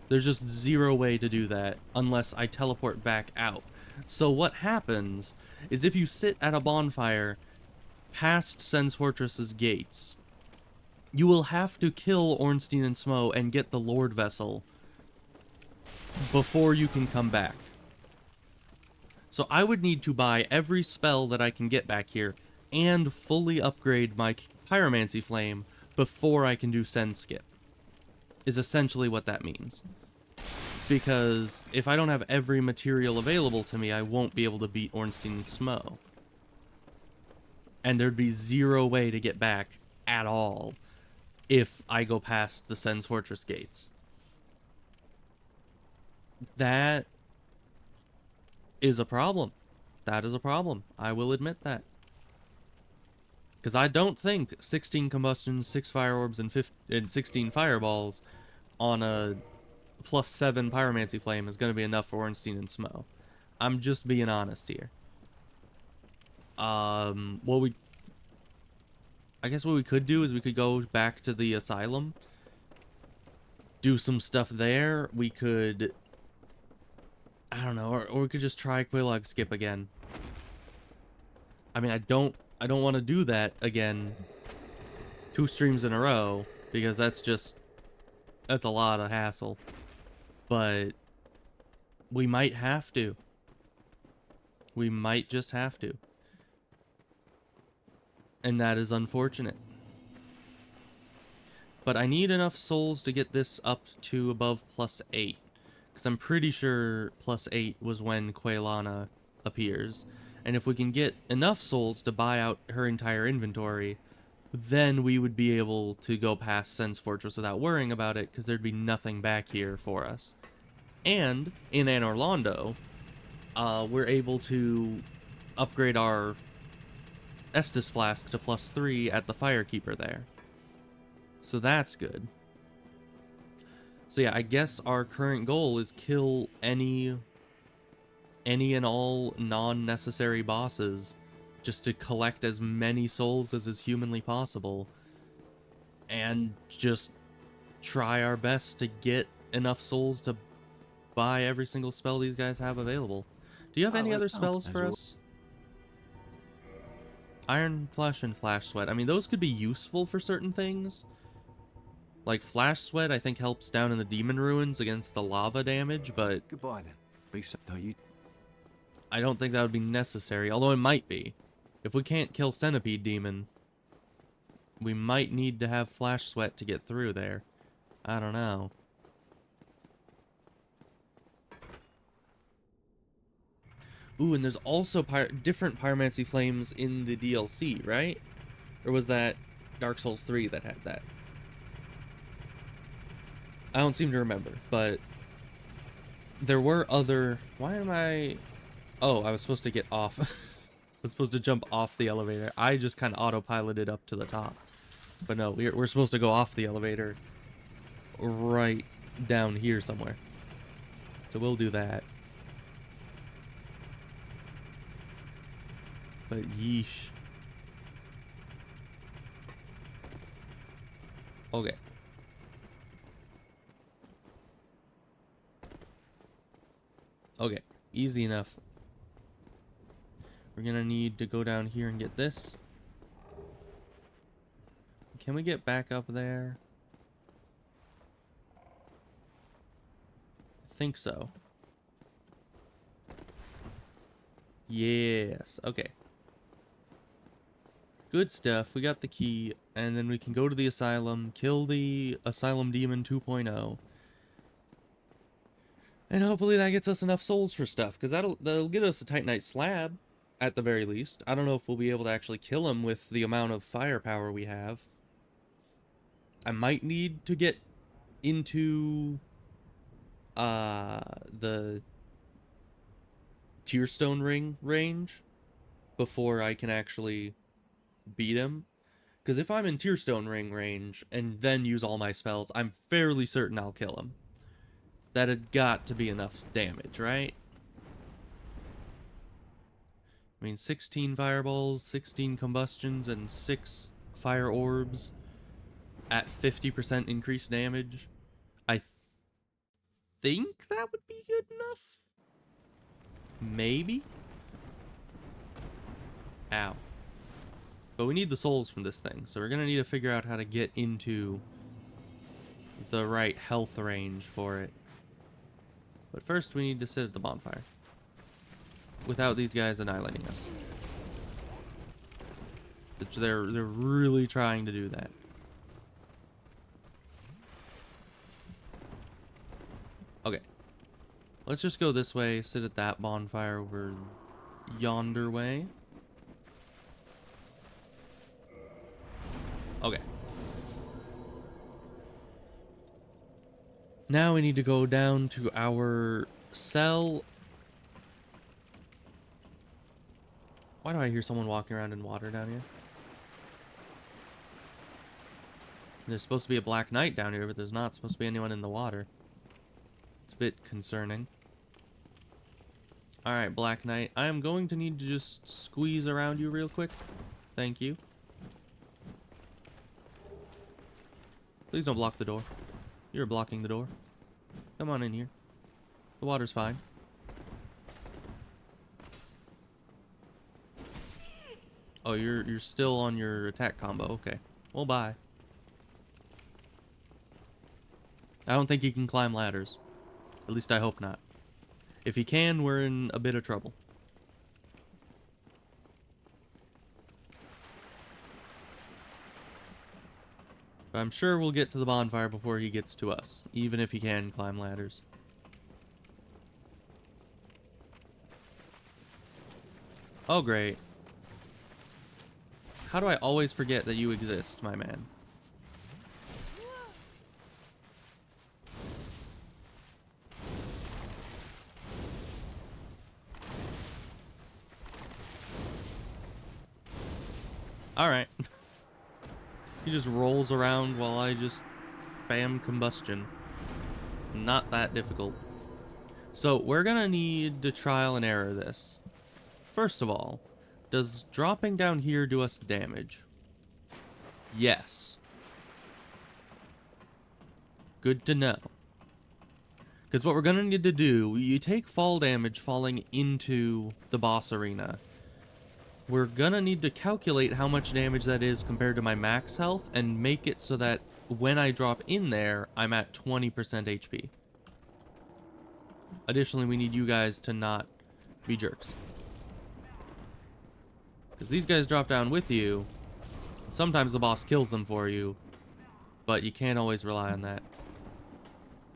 There's just zero way to do that unless I teleport back out. So what happens is if you sit at a bonfire past Sen's Fortress's gates, you will have to kill Ornstein and Smo and get the Lord Vessel before you can come back. So I would need to buy every spell that I can get back here and fully upgrade my Pyromancy Flame before I can do Send Skip. Is essentially what that means. Because if I don't have every material available to me, I won't be able to beat Ornstein and Smo. And there'd be zero way to get back at all if I go past the Sen's Fortress gates. That is a problem. That is a problem. I will admit that. Because I don't think 16 combustions, 6 fire orbs, and 16 fireballs on a +7 Pyromancy Flame is going to be enough for Ornstein and Smo. I'm just being honest here. I guess what we could do is we could go back to the asylum, do some stuff there. We could, I don't know, or we could just try Quelaag skip again. I mean, I don't want to do that again 2 streams in a row, because that's a lot of hassle. But we might have to. We might just have to. And that is unfortunate. But I need enough souls to get this up to above +8. Because I'm pretty sure +8 was when Quaylana appears. And if we can get enough souls to buy out her entire inventory, then we would be able to go past Sen's Fortress without worrying about it, because there'd be nothing back here for us. And in Anor Londo, we're able to upgrade our Estus Flask to +3 at the Firekeeper there. So that's good. So yeah, I guess our current goal is kill any and all non-necessary bosses just to collect as many souls as is humanly possible, and just try our best to get enough souls to buy every single spell these guys have available. Do you have any other spells for us? Iron Flesh and Flash Sweat. I mean, those could be useful for certain things. Like Flash Sweat, I think helps down in the Demon Ruins against the lava damage, but Goodbye then. Be so. No, you. I don't think that would be necessary, although it might be. If we can't kill Centipede Demon, we might need to have Flash Sweat to get through there. I don't know. Ooh, and there's also different Pyromancy Flames in the DLC, right? Or was that Dark Souls 3 that had that? I don't seem to remember, but there were other... Why am I... Oh, I was supposed to get off. I was supposed to jump off the elevator. I just kind of autopiloted up to the top. But no, we're supposed to go off the elevator right down here somewhere. So we'll do that. But yeesh. Okay. Okay, easy enough. We're gonna need to go down here and get this. Can we get back up there? I think so. Yes, okay. Good stuff, we got the key, and then we can go to the asylum, kill the asylum demon 2.0. And hopefully that gets us enough souls for stuff, because that'll get us a Titanite slab, at the very least. I don't know if we'll be able to actually kill him with the amount of firepower we have. I might need to get into the Tearstone Ring range before I can actually beat him. Because if I'm in Tearstone Ring range and then use all my spells, I'm fairly certain I'll kill him. That had got to be enough damage, right? I mean, 16 fireballs, 16 combustions, and 6 fire orbs at 50% increased damage. I think that would be good enough? Maybe? Ow. But we need the souls from this thing, so we're gonna need to figure out how to get into the right health range for it. But first we need to sit at the bonfire without these guys annihilating us. Which they're really trying to do that. Okay. Let's just go this way, sit at that bonfire over yonder way. Okay. Now we need to go down to our cell. Why do I hear someone walking around in water down here? There's supposed to be a Black Knight down here, but there's not supposed to be anyone in the water. It's a bit concerning. Alright, Black Knight. I am going to need to just squeeze around you real quick. Thank you. Please don't block the door. You're blocking the door. Come on in here. The water's fine. Oh, you're still on your attack combo. Okay. Well, bye. I don't think he can climb ladders. At least I hope not. If he can, we're in a bit of trouble. But I'm sure we'll get to the bonfire before he gets to us, even if he can climb ladders. Oh, great. How do I always forget that you exist, my man? Alright. He just rolls around while I just spam combustion. Not that difficult. So, we're gonna need to trial and error this. First of all, Does dropping down here do us damage? Yes. Good to know. Because what we're going to need to do, you take fall damage falling into the boss arena. We're going to need to calculate how much damage that is compared to my max health and make it so that when I drop in there, I'm at 20% HP. Additionally, we need you guys to not be jerks. Because these guys drop down with you, and sometimes the boss kills them for you, but you can't always rely on that.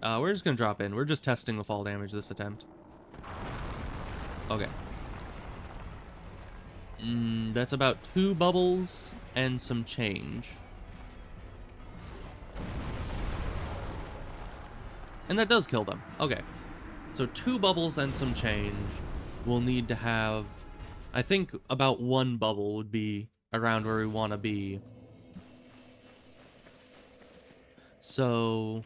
We're just going to drop in. We're just testing the fall damage this attempt. Okay. That's about 2 bubbles and some change. And that does kill them. Okay. So 2 bubbles and some change. We'll need to have... I think about 1 bubble would be around where we want to be. So...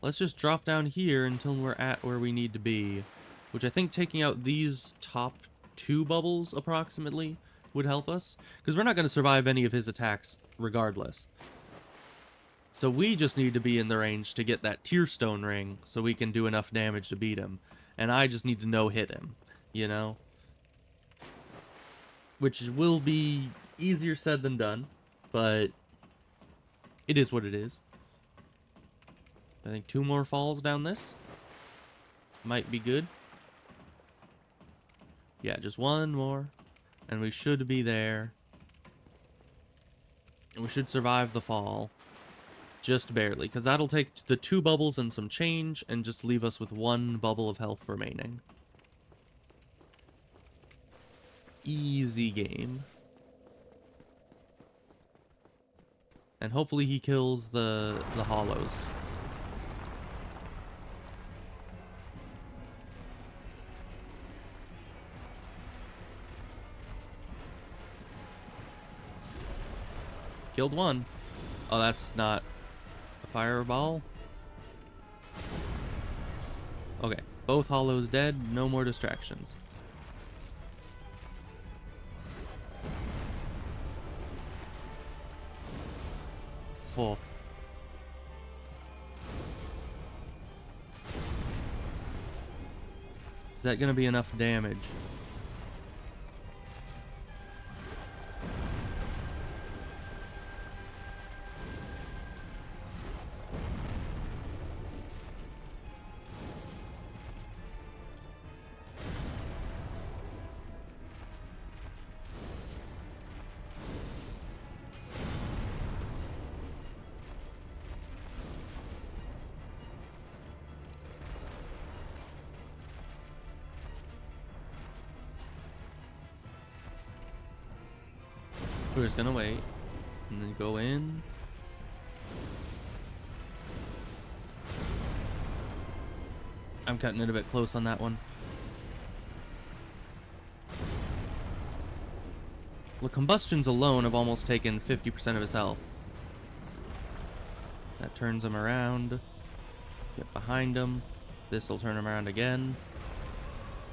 let's just drop down here until we're at where we need to be. Which I think taking out these top 2 bubbles, approximately, would help us. Because we're not going to survive any of his attacks regardless. So we just need to be in the range to get that Tear Stone ring so we can do enough damage to beat him. And I just need to no-hit him, you know? Which will be easier said than done, but it is what it is. I think 2 more falls down this might be good. Yeah, just 1 more, and we should be there. And we should survive the fall. Just barely, because that'll take the 2 bubbles and some change, and just leave us with 1 bubble of health remaining. Easy game. And hopefully he kills the hollows. Killed 1. Oh, that's not a fireball. Okay, both hollows dead. No more distractions. Oh. Is that gonna be enough damage? We're just gonna wait and then go in. I'm cutting it a bit close on that one. Well, combustions alone have almost taken 50% of his health. That turns him around. Get behind him. This will turn him around again.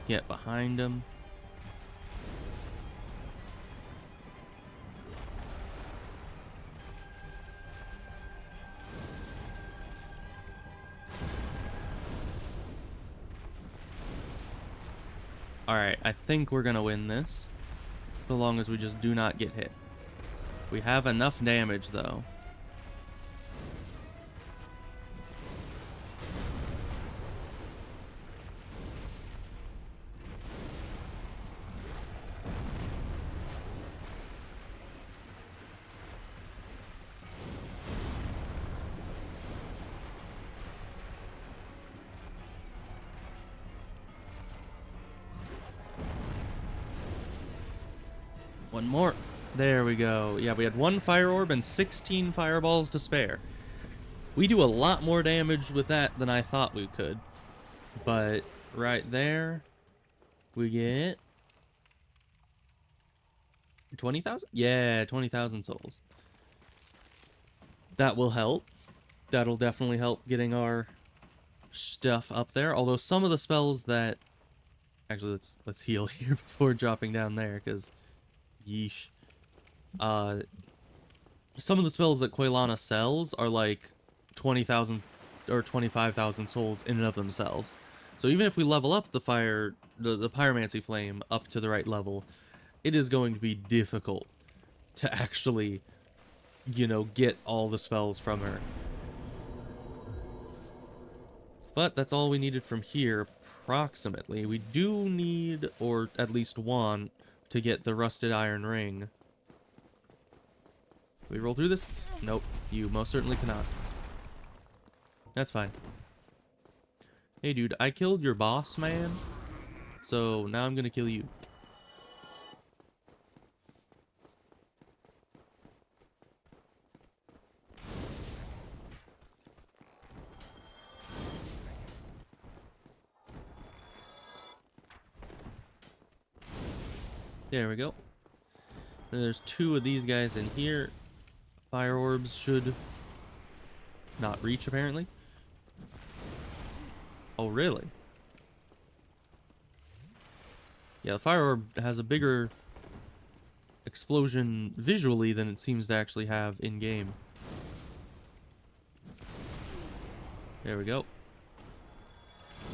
Get behind him. Alright, I think we're gonna win this. So long as we just do not get hit. We have enough damage, though. One more. There we go. Yeah, we had 1 fire orb and 16 fireballs to spare. We do a lot more damage with that than I thought we could. But right there, we get 20,000? Yeah, 20,000 souls. That will help. That'll definitely help getting our stuff up there. Although some of the spells that Actually, let's heal here before dropping down there, because yeesh. Some of the spells that Quelaag sells are like 20,000 or 25,000 souls in and of themselves. So even if we level up the Pyromancy flame up to the right level, it is going to be difficult to actually, you know, get all the spells from her. But that's all we needed from here, approximately. We do need, or at least want, to get the rusted iron ring. Can we roll through this? Nope, you most certainly cannot. That's fine. Hey dude, I killed your boss, man. So now I'm gonna kill you. There we go. And there's 2 of these guys in here. Fire orbs should not reach, apparently. Oh, really? Yeah, the fire orb has a bigger explosion visually than it seems to actually have in-game. There we go.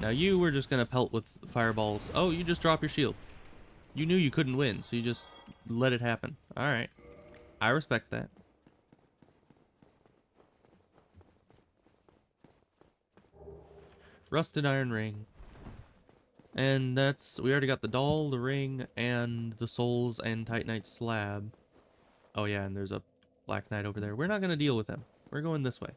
Now you were just gonna pelt with fireballs. Oh, you just drop your shield. You knew you couldn't win, so you just let it happen. Alright. I respect that. Rusted iron ring. And that's... we already got the doll, the ring, and the souls and Titanite slab. Oh yeah, and there's a Black Knight over there. We're not gonna deal with him. We're going this way.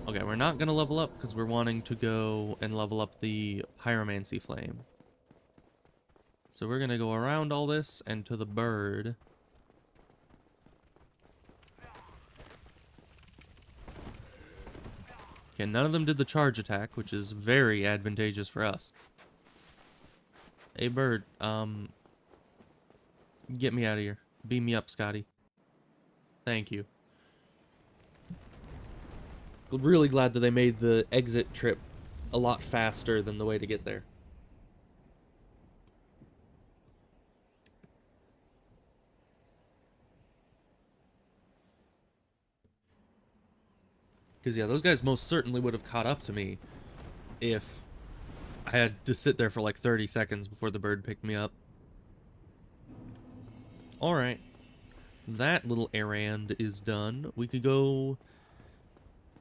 Okay, we're not gonna level up because we're wanting to go and level up the Pyromancy flame. So we're gonna go around all this and to the bird. Okay, none of them did the charge attack, which is very advantageous for us. Hey, bird, get me out of here. Beam me up, Scotty. Thank you. Really glad that they made the exit trip a lot faster than the way to get there. Because, yeah, those guys most certainly would have caught up to me if I had to sit there for like 30 seconds before the bird picked me up. Alright. That little errand is done. We could go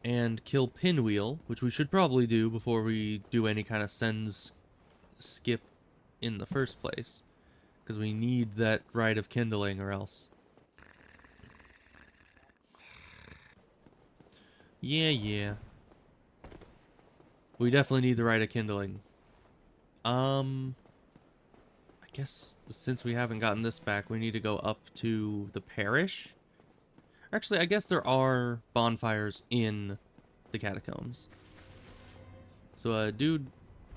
and kill Pinwheel, which we should probably do before we do any kind of sends skip in the first place. Because we need that rite of kindling or else. Yeah. We definitely need the rite of kindling. I guess since we haven't gotten this back, we need to go up to the parish. Actually, I guess there are bonfires in the catacombs. So, dude,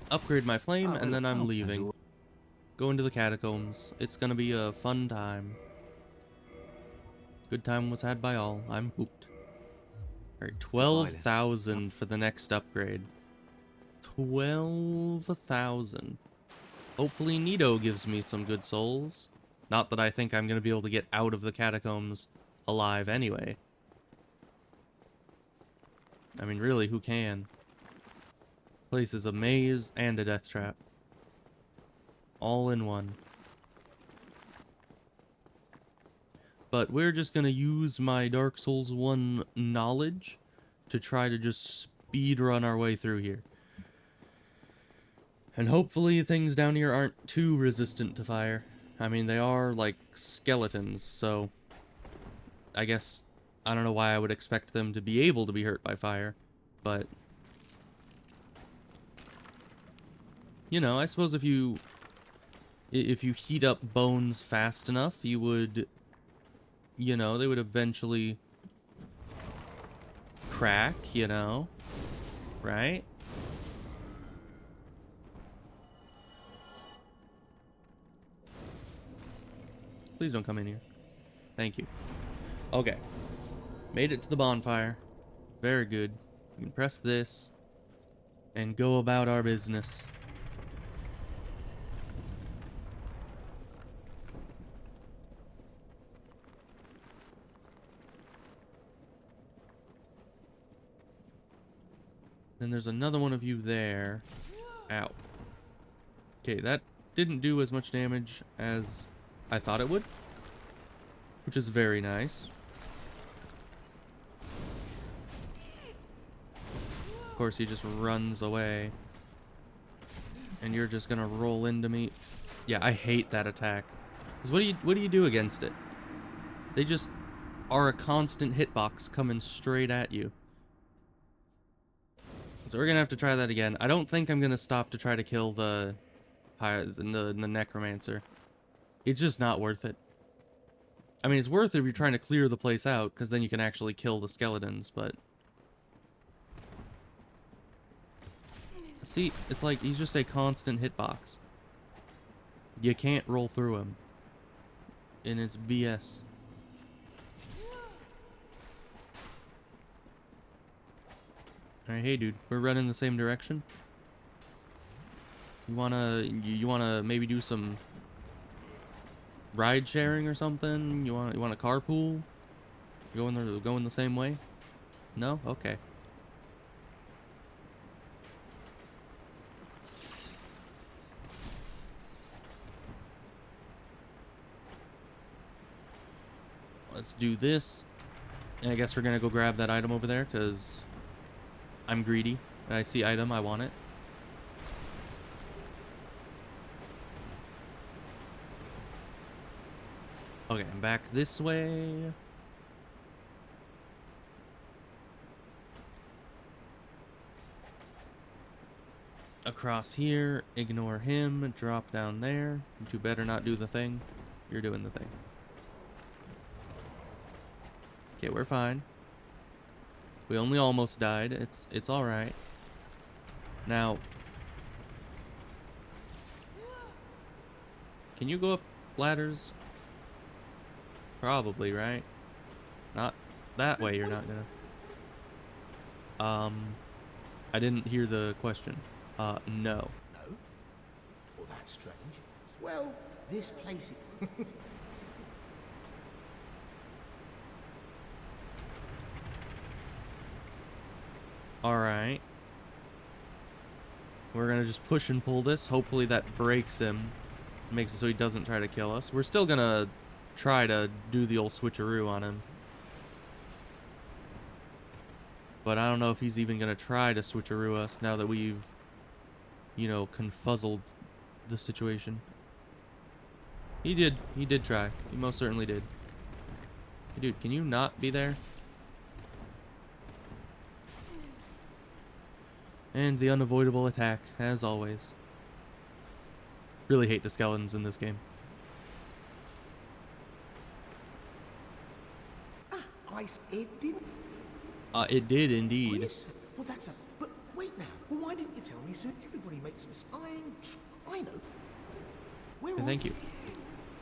upgrade my flame, and then I'm leaving. Go into the catacombs. It's gonna be a fun time. Good time was had by all. I'm pooped. Alright, 12,000 for the next upgrade. 12,000. Hopefully Nito gives me some good souls. Not that I think I'm gonna be able to get out of the catacombs alive anyway. I mean, really, who can? Place is a maze and a death trap. All in one. But we're just gonna use my Dark Souls 1 knowledge to try to just speedrun our way through here. And hopefully things down here aren't too resistant to fire. I mean, they are like skeletons, so I guess I don't know why I would expect them to be able to be hurt by fire, but you know, I suppose if you heat up bones fast enough, you would, you know, they would eventually crack, you know, right? Please don't come in here. Thank you. Okay. Made it to the bonfire. Very good. We can press this and go about our business. Then there's another one of you there. Ow. Okay, that didn't do as much damage as I thought it would, which is very nice. Of course, he just runs away. And you're just gonna roll into me. Yeah, I hate that attack. 'Cause what do you do against it? They just are a constant hitbox coming straight at you. So we're gonna have to try that again. I don't think I'm gonna stop to try to kill the necromancer. It's just not worth it. I mean, it's worth it if you're trying to clear the place out, because then you can actually kill the skeletons, but... See, it's like he's just a constant hitbox. You can't roll through him. And it's BS. Alright, hey dude, we're running the same direction. You wanna maybe do some ride sharing or something? You wanna carpool? Going the same way? No? Okay. Let's do this. And I guess we're gonna go grab that item over there, because I'm greedy. And I see item, I want it. Okay, I'm back this way. Across here, ignore him, drop down there. You two better not do the thing. You're doing the thing. Okay, we're fine. We only almost died. It's all right. Now, can you go up ladders? Probably, right? Not that way. You're not gonna. I didn't hear the question. No. No? Well, that's strange. Well, this place... Alright. We're gonna just push and pull this. Hopefully that breaks him. Makes it so he doesn't try to kill us. We're still gonna try to do the old switcheroo on him. But I don't know if he's even gonna try to switcheroo us now that we've, you know, confuzzled the situation. He did try. He most certainly did. Hey, dude, can you not be there? And the unavoidable attack, as always. Really hate the skeletons in this game. It didn't... It did Oh, indeed. yes. Well, that's a... But wait now. Well, why didn't you tell me, sir? Everybody makes mistakes. I know. Where Okay, are thank you.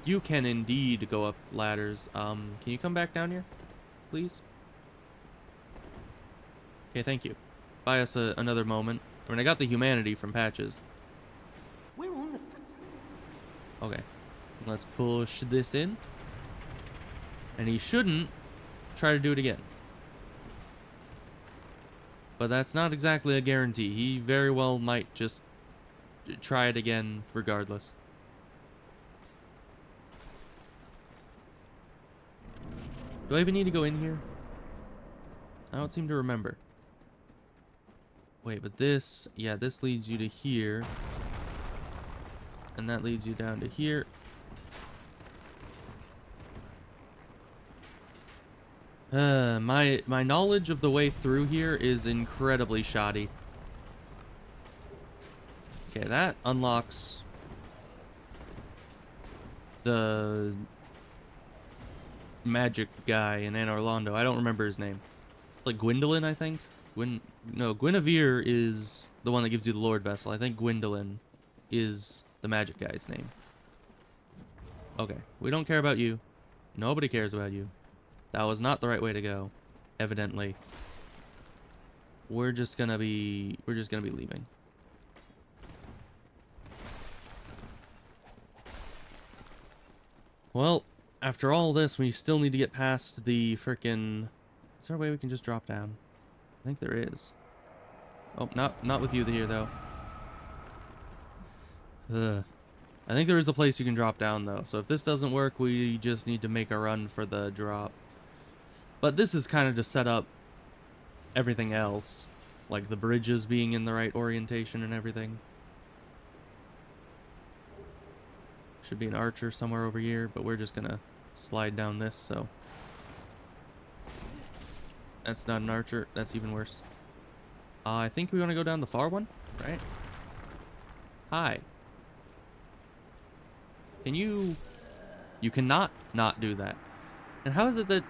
You can indeed go up ladders. Can you come back down here, please? Okay, thank you. Buy us another moment. I mean, I got the humanity from patches. We're on the... Okay. Let's push this in. And he shouldn't try to do it again. But that's not exactly a guarantee. He very well might just try it again regardless. Do I even need to go in here? I don't seem to remember. Wait, but this... Yeah, this leads you to here. And that leads you down to here. My knowledge of the way through here is incredibly shoddy. Okay, that unlocks the magic guy in Anne Orlando. I don't remember his name. Like Gwendolyn, I think. No, Guinevere is the one that gives you the Lord Vessel. I think Gwendolyn is the magic guy's name. Okay, we don't care about you. Nobody cares about you. That was not the right way to go, evidently. We're just gonna be leaving. Well, after all this, we still need to get past the frickin'... Is there a way we can just drop down? I think there is. Oh, not with you here, though. Ugh. I think there is a place you can drop down, though. So if this doesn't work, we just need to make a run for the drop. But this is kind of to set up everything else. Like the bridges being in the right orientation and everything. Should be an archer somewhere over here, but we're just gonna slide down this, so... That's not an archer. That's even worse. I think we want to go down the far one, right? Hi. Can you... You cannot not do that. And how is it that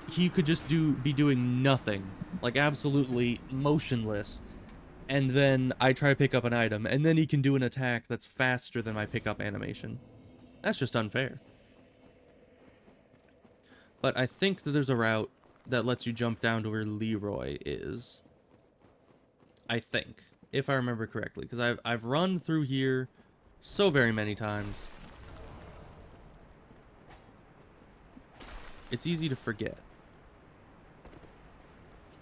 he could just be doing nothing? Like, absolutely motionless. And then I try to pick up an item, and then he can do an attack that's faster than my pickup animation. That's just unfair. But I think that there's a route that lets you jump down to where Leroy is. I think, if I remember correctly, because I've run through here so very many times. It's easy to forget.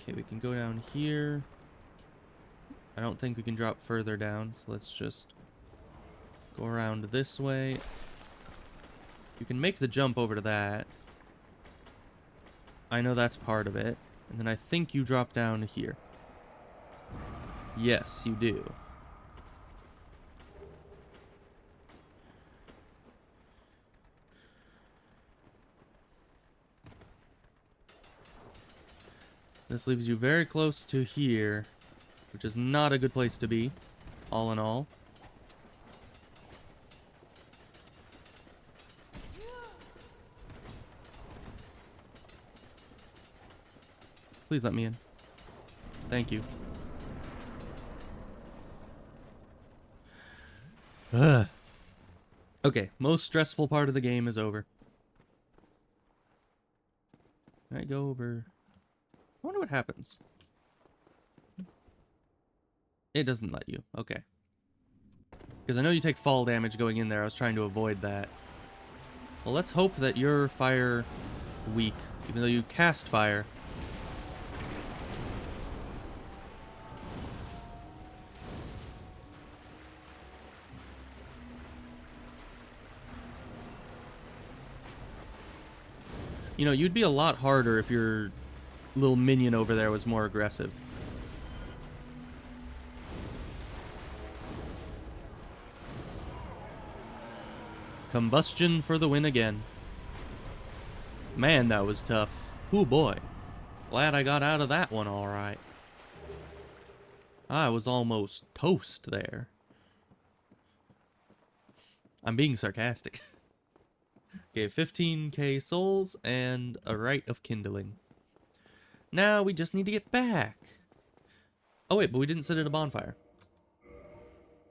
Okay, we can go down here. I don't think we can drop further down, so let's just go around this way. You can make the jump over to that. I know that's part of it. And then I think you drop down here. Yes, you do. This leaves you very close to here, which is not a good place to be, all in all. Please let me in. Thank you. Ugh. Okay, most stressful part of the game is over. Can I go over? I wonder what happens. It doesn't let you. Okay. Because I know you take fall damage going in there. I was trying to avoid that. Well, let's hope that you're fire weak, even though you cast fire. You know, you'd be a lot harder if your little minion over there was more aggressive. Combustion for the win again. Man, that was tough. Ooh, boy. Glad I got out of that one all right. I was almost toast there. I'm being sarcastic. Okay, 15k souls and a rite of kindling. Now we just need to get back. Oh wait, but we didn't sit at a bonfire.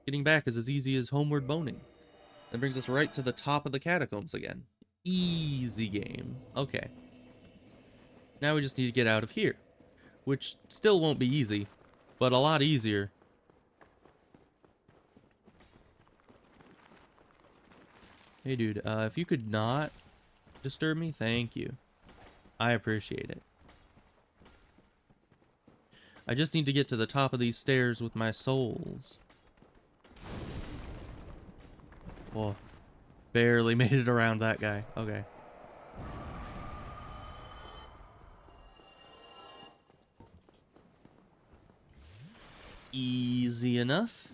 Getting back is as easy as homeward boning. That brings us right to the top of the catacombs again. Easy game. Okay. Now we just need to get out of here. Which still won't be easy, but a lot easier. Hey dude, if you could not disturb me, thank you. I appreciate it. I just need to get to the top of these stairs with my souls. Whoa. Barely made it around that guy. Okay. Easy enough.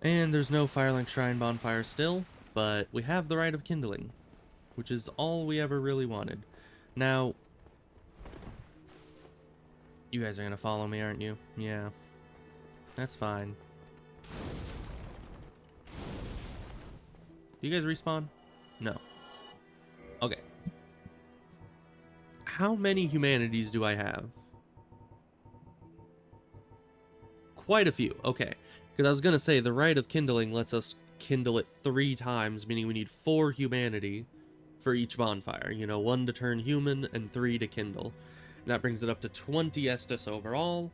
And there's no Firelink Shrine bonfire still, but we have the Rite of Kindling, which is all we ever really wanted. Now, you guys are gonna follow me, aren't you? Yeah. That's fine. Do you guys respawn? No. Okay. How many humanities do I have? Quite a few. Okay. Because I was going to say, the Rite of Kindling lets us kindle it 3 times, meaning we need 4 humanity for each bonfire. You know, 1 to turn human and 3 to kindle. And that brings it up to 20 Estus overall.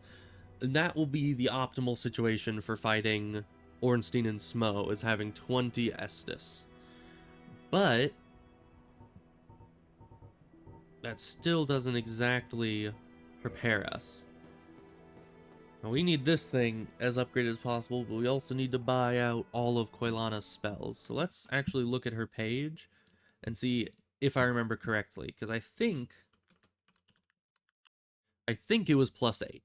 And that will be the optimal situation for fighting Ornstein and Smo, is having 20 Estus. But that still doesn't exactly prepare us. Now we need this thing as upgraded as possible, but we also need to buy out all of Quelaag's spells. So let's actually look at her page and see if I remember correctly, because I think it was +8,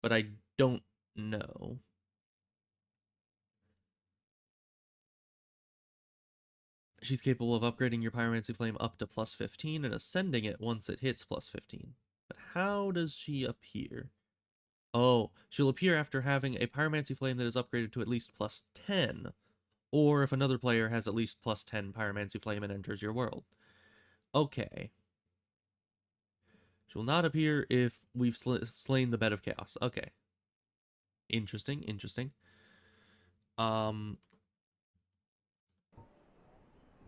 but I don't know. She's capable of upgrading your Pyromancy Flame up to +15 and ascending it once it hits +15. But how does she appear? Oh, she'll appear after having a Pyromancy Flame that is upgraded to at least +10, or if another player has at least +10 Pyromancy Flame and enters your world. Okay. She will not appear if we've slain the Bed of Chaos. Okay. Interesting, interesting.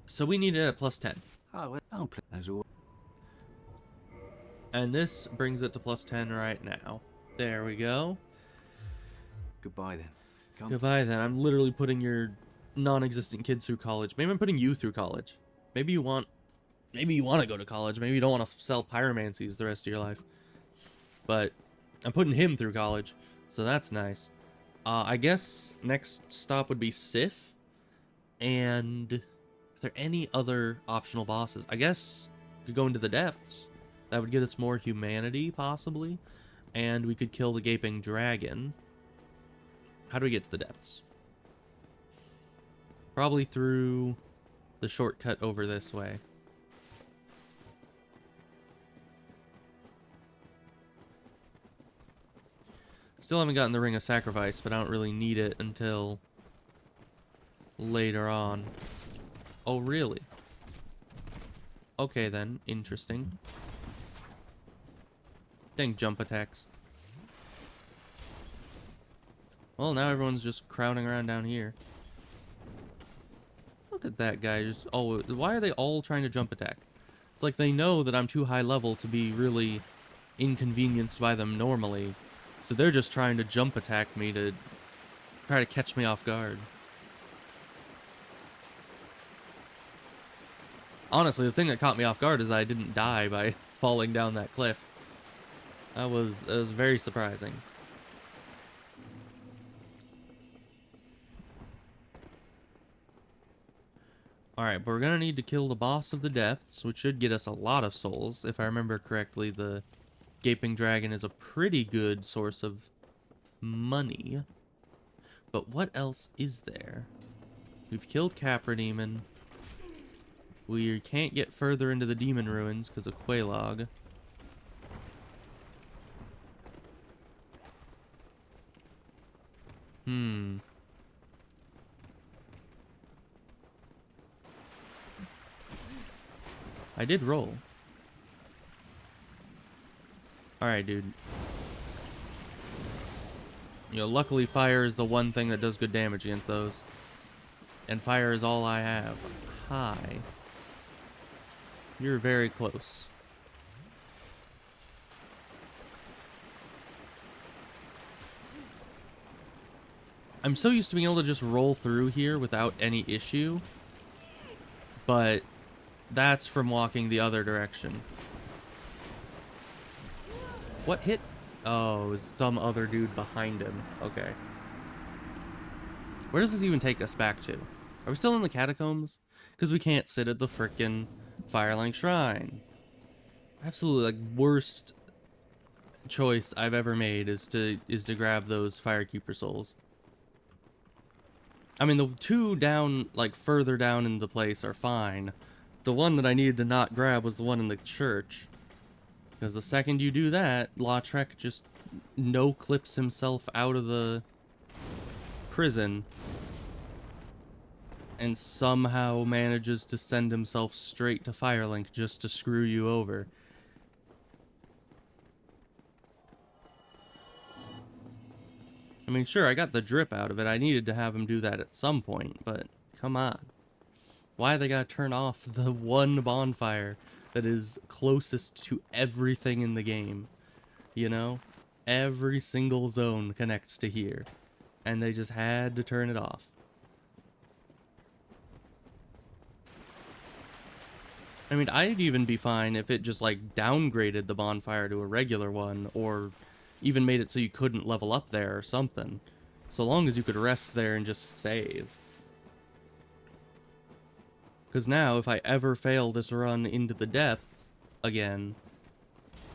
So we need it at +10. Oh, well, I'll play as all. And this brings it to +10 right now. There we go. Goodbye then. Come. Goodbye then. I'm literally putting your non-existent kids through college. Maybe I'm putting you through college. Maybe you want to go to college. Maybe you don't want to sell pyromancies the rest of your life. But I'm putting him through college, so that's nice. I guess next stop would be Sif. And are there any other optional bosses? I guess we could go into the depths. That would get us more humanity, possibly. And we could kill the gaping dragon. How do we get to the depths? Probably through the shortcut over this way. Still haven't gotten the Ring of Sacrifice, but I don't really need it until later on. Oh, really? Okay then, interesting. Dang jump attacks. Well, now everyone's just crowding around down here. Look at that guy. Just, oh, why are they all trying to jump attack? It's like they know that I'm too high level to be really inconvenienced by them normally. So they're just trying to jump attack me to try to catch me off guard. Honestly, the thing that caught me off guard is that I didn't die by falling down that cliff. It was very surprising. Alright, but we're gonna need to kill the boss of the depths, which should get us a lot of souls. If I remember correctly, the gaping dragon is a pretty good source of money. But what else is there? We've killed Capra Demon. We can't get further into the demon ruins because of Quelaag. I did roll. Alright, dude. You know, luckily fire is the one thing that does good damage against those. And fire is all I have. Hi. You're very close. I'm so used to being able to just roll through here without any issue. But that's from walking the other direction. What hit? Oh, it's some other dude behind him. Okay. Where does this even take us back to? Are we still in the catacombs? Because we can't sit at the frickin' Firelink Shrine. Absolutely, like, worst choice I've ever made is to grab those Firekeeper souls. I mean, the two down, like, further down in the place are fine. The one that I needed to not grab was the one in the church. Because the second you do that, Lautrec just no-clips himself out of the prison and somehow manages to send himself straight to Firelink just to screw you over. I mean, sure, I got the drip out of it. I needed to have him do that at some point, but come on. Why they gotta turn off the one bonfire that is closest to everything in the game? You know? Every single zone connects to here. And they just had to turn it off. I mean, I'd even be fine if it just, like, downgraded the bonfire to a regular one, or even made it so you couldn't level up there or something. So long as you could rest there and just save. Because now, if I ever fail this run into the depths again,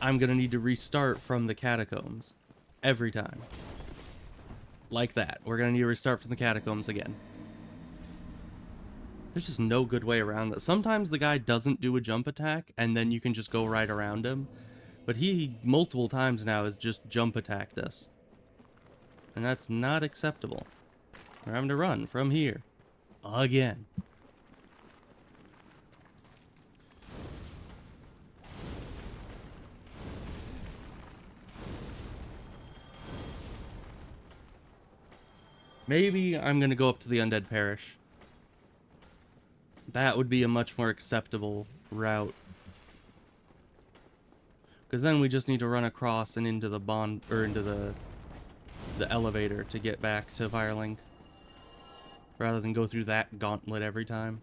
I'm gonna need to restart from the catacombs. Every time. Like that. We're gonna need to restart from the catacombs again. There's just no good way around that. Sometimes the guy doesn't do a jump attack, and then you can just go right around him. But he, multiple times now, has just jump attacked us. And that's not acceptable. We're having to run from here. Again. Maybe I'm gonna go up to the Undead Parish. That would be a much more acceptable route. Because then we just need to run across and into the into the elevator to get back to Firelink. Rather than go through that gauntlet every time.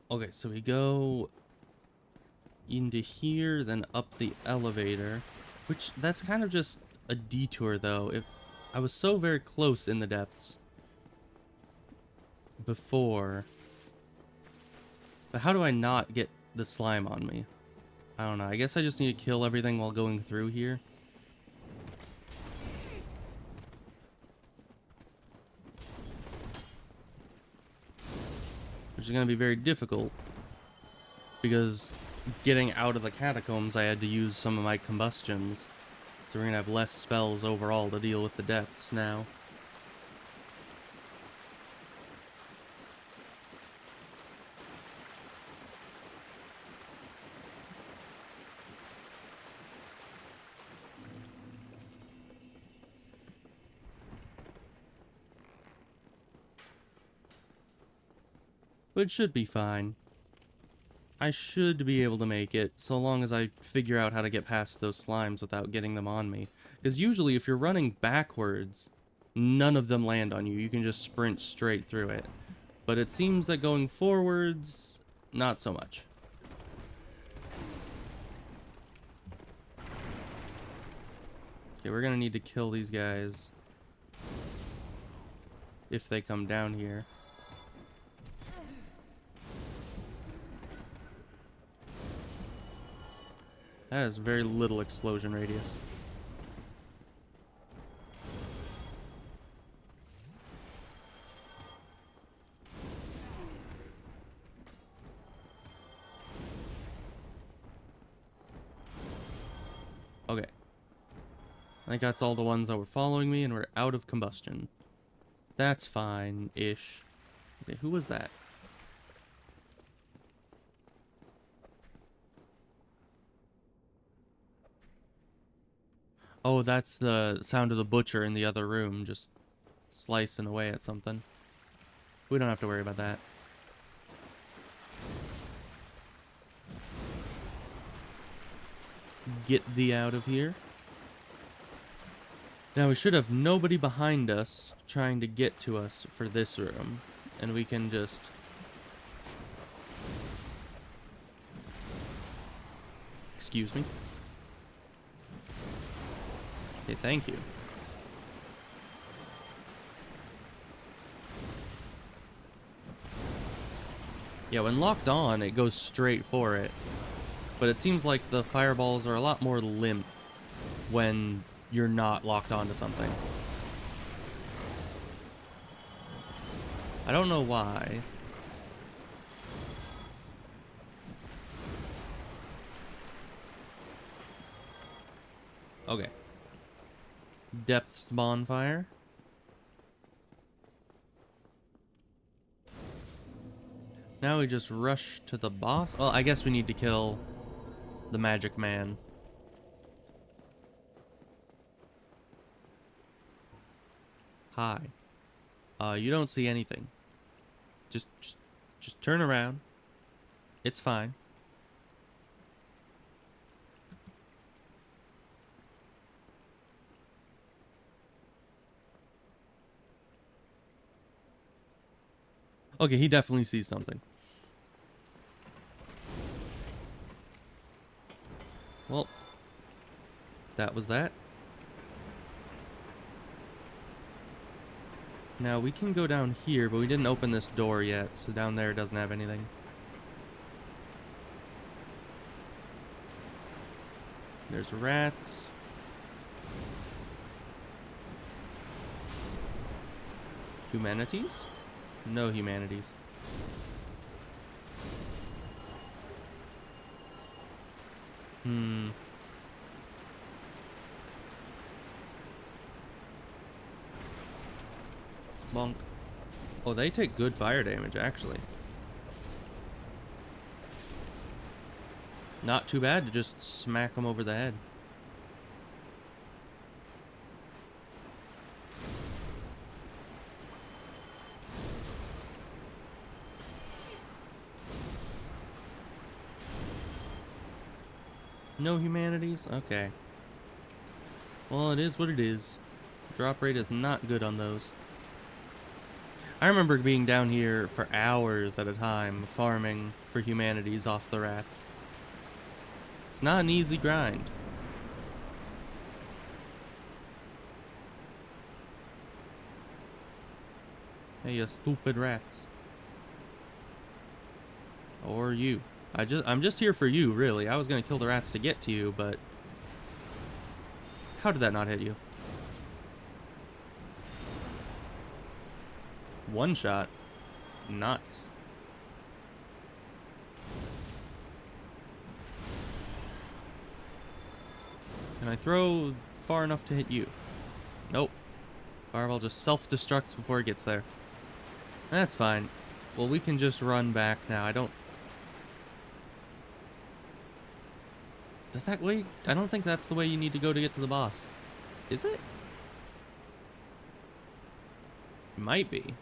Okay, so we go into here, then up the elevator, which that's kind of just a detour though. If I was so very close in the depths before, but how do I not get the slime on me? I don't know. I guess I just need to kill everything while going through here. Which is going to be very difficult, because getting out of the catacombs I had to use some of my combustions, so we're going to have less spells overall to deal with the depths now. But it should be fine. I should be able to make it, so long as I figure out how to get past those slimes without getting them on me. Because usually if you're running backwards, none of them land on you. You can just sprint straight through it. But it seems that going forwards, not so much. Okay, we're gonna need to kill these guys if they come down here. That has very little explosion radius. Okay. I think that's all the ones that were following me, and we're out of combustion. That's fine-ish. Okay, who was that? Oh, that's the sound of the butcher in the other room, just slicing away at something. We don't have to worry about that. Get thee out of here. Now we should have nobody behind us trying to get to us for this room. And we can just... Excuse me. Okay, thank you. Yeah, when locked on, it goes straight for it. but it seems like the fireballs are a lot more limp when you're not locked onto something. I don't know why. Okay. Depths bonfire. Now we just rush to the boss. Well, I guess we need to kill the magic man. Hi. You don't see anything. Just turn around. It's fine. Okay, he definitely sees something. Well, that was that. Now we can go down here, but we didn't open this door yet, so down there doesn't have anything. There's rats. Humanities? No humanities. Bonk. Oh, they take good fire damage, actually. Not too bad to just smack them over the head. No humanities? Okay. Well, it is what it is. Drop rate is not good on those. I remember being down here for hours at a time, farming for humanities off the rats. It's not an easy grind. Hey, you stupid rats. Or you. I'm just here for you, really. I was gonna kill the rats to get to you, but how did that not hit you? One shot. Nice. Can I throw far enough to hit you? Nope. Fireball just self-destructs before it gets there. That's fine. Well, we can just run back now. I don't... Does that way... I don't think that's the way you need to go to get to the boss. Is it? It might be.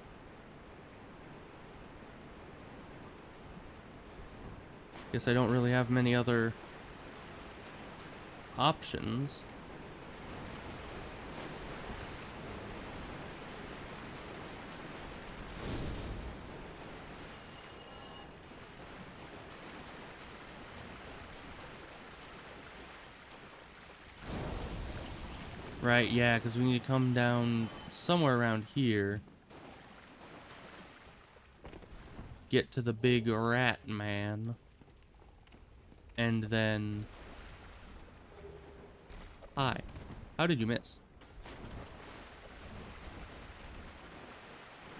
Guess I don't really have many other options. Right, yeah, because we need to come down somewhere around here. Get to the big rat man. And then... Hi. How did you miss?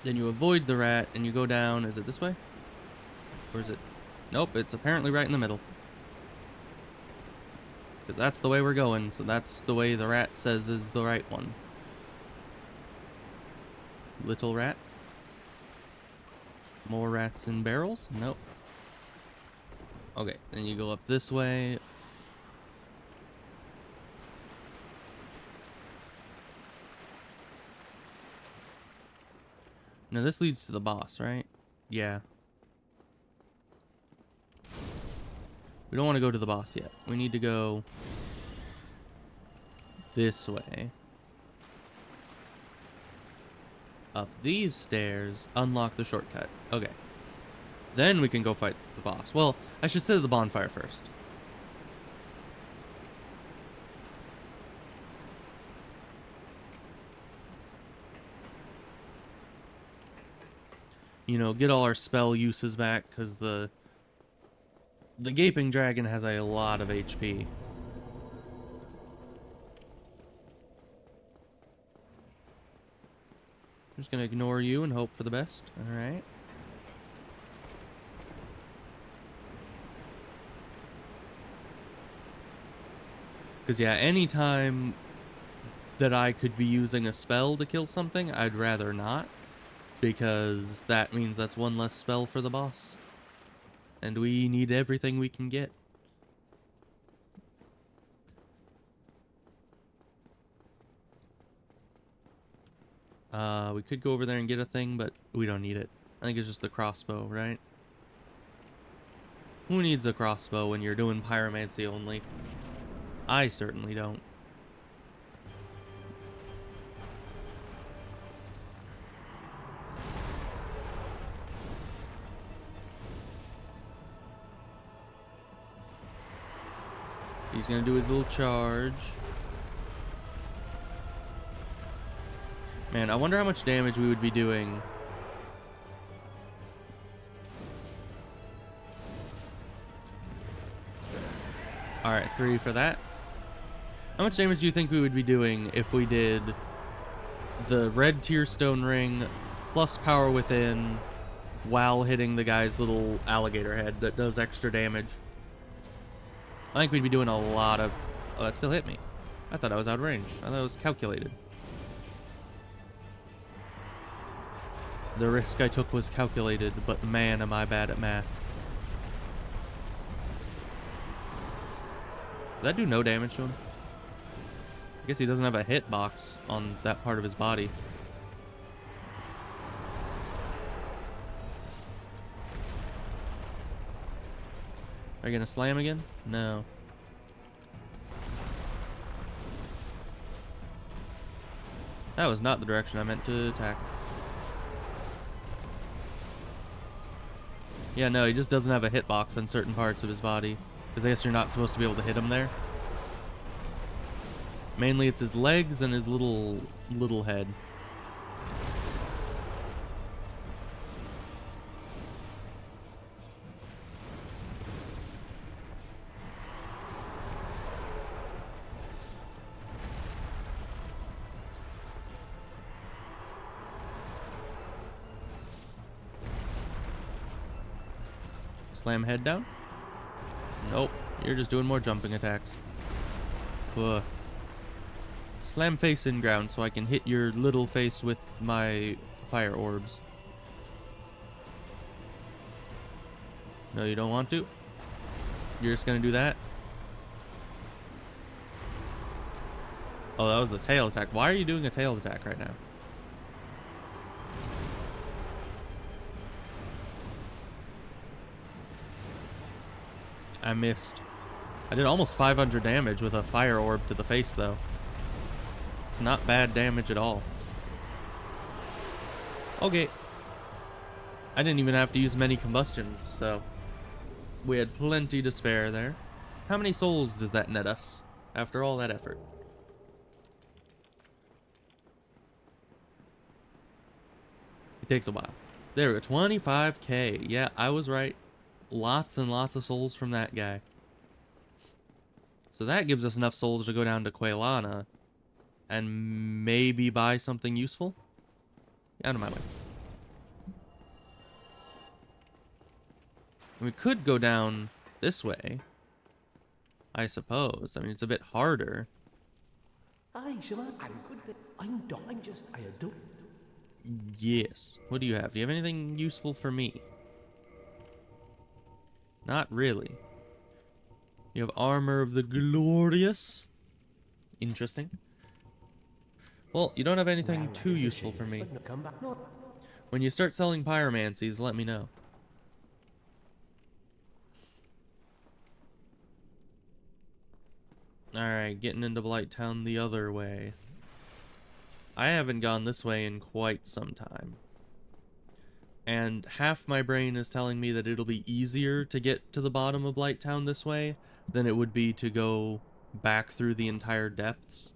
Then you avoid the rat and you go down. Is it this way? Or is it... Nope, it's apparently right in the middle. Because that's the way we're going, so that's the way the rat says is the right one. Little rat. More rats in barrels? Nope. Okay, then you go up this way. Now this leads to the boss, right? Yeah. We don't want to go to the boss yet. We need to go this way. Up these stairs, unlock the shortcut. Okay. Then we can go fight the boss. Well, I should set the bonfire first. You know, get all our spell uses back, because the The Gaping Dragon has a lot of HP. I'm just gonna ignore you and hope for the best. Alright. Because, yeah, anytime that I could be using a spell to kill something, I'd rather not. Because that means that's one less spell for the boss. And we need everything we can get. We could go over there and get a thing, but we don't need it. I think it's just the crossbow, right? Who needs a crossbow when you're doing pyromancy only? I certainly don't. He's gonna do his little charge. Man, I wonder how much damage we would be doing. Alright, 3 for that. How much damage do you think we would be doing if we did the red tier stone ring plus power within while hitting the guy's little alligator head that does extra damage? I think we'd be doing a lot of... Oh, that still hit me. I thought I was out of range. I thought it was calculated. The risk I took was calculated, but man, am I bad at math. Did that do no damage to him? I guess he doesn't have a hitbox on that part of his body. Are you gonna slam again? No. That was not the direction I meant to attack. Yeah, no, he just doesn't have a hitbox on certain parts of his body. Because I guess you're not supposed to be able to hit him there. Mainly it's his legs and his little head. Slam head down? Nope, you're just doing more jumping attacks. Ugh. Slam face in ground so I can hit your little face with my fire orbs. No, you don't want to? You're just gonna do that? Oh, that was the tail attack. Why are you doing a tail attack right now? I missed. I did almost 500 damage with a fire orb to the face, though. It's not bad damage at all. Okay. I didn't even have to use many combustions, so we had plenty to spare there. How many souls does that net us after all that effort? It takes a while. There we go, 25k. Yeah, I was right. Lots and lots of souls from that guy. So that gives us enough souls to go down to Quelaag and maybe buy something useful. Out of my way. We could go down this way, I suppose. I mean, it's a bit harder. Aye, Shema, I'm good. I'm just, I adore. Yes. What do you have? Do you have anything useful for me? Not really. You have armor of the glorious. Interesting. Well, you don't have anything too useful for me. When you start selling pyromancies, let me know. Alright, getting into Blighttown the other way. I haven't gone this way in quite some time. And half my brain is telling me that it'll be easier to get to the bottom of Blighttown this way than it would be to go back through the entire depths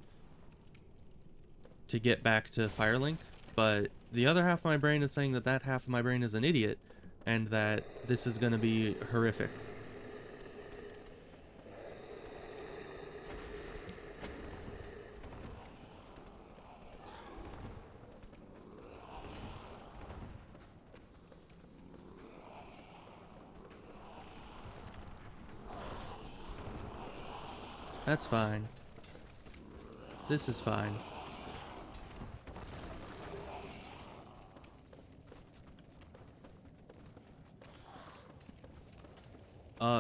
to get back to Firelink. But the other half of my brain is saying that that half of my brain is an idiot and that this is going to be horrific. That's fine. This is fine.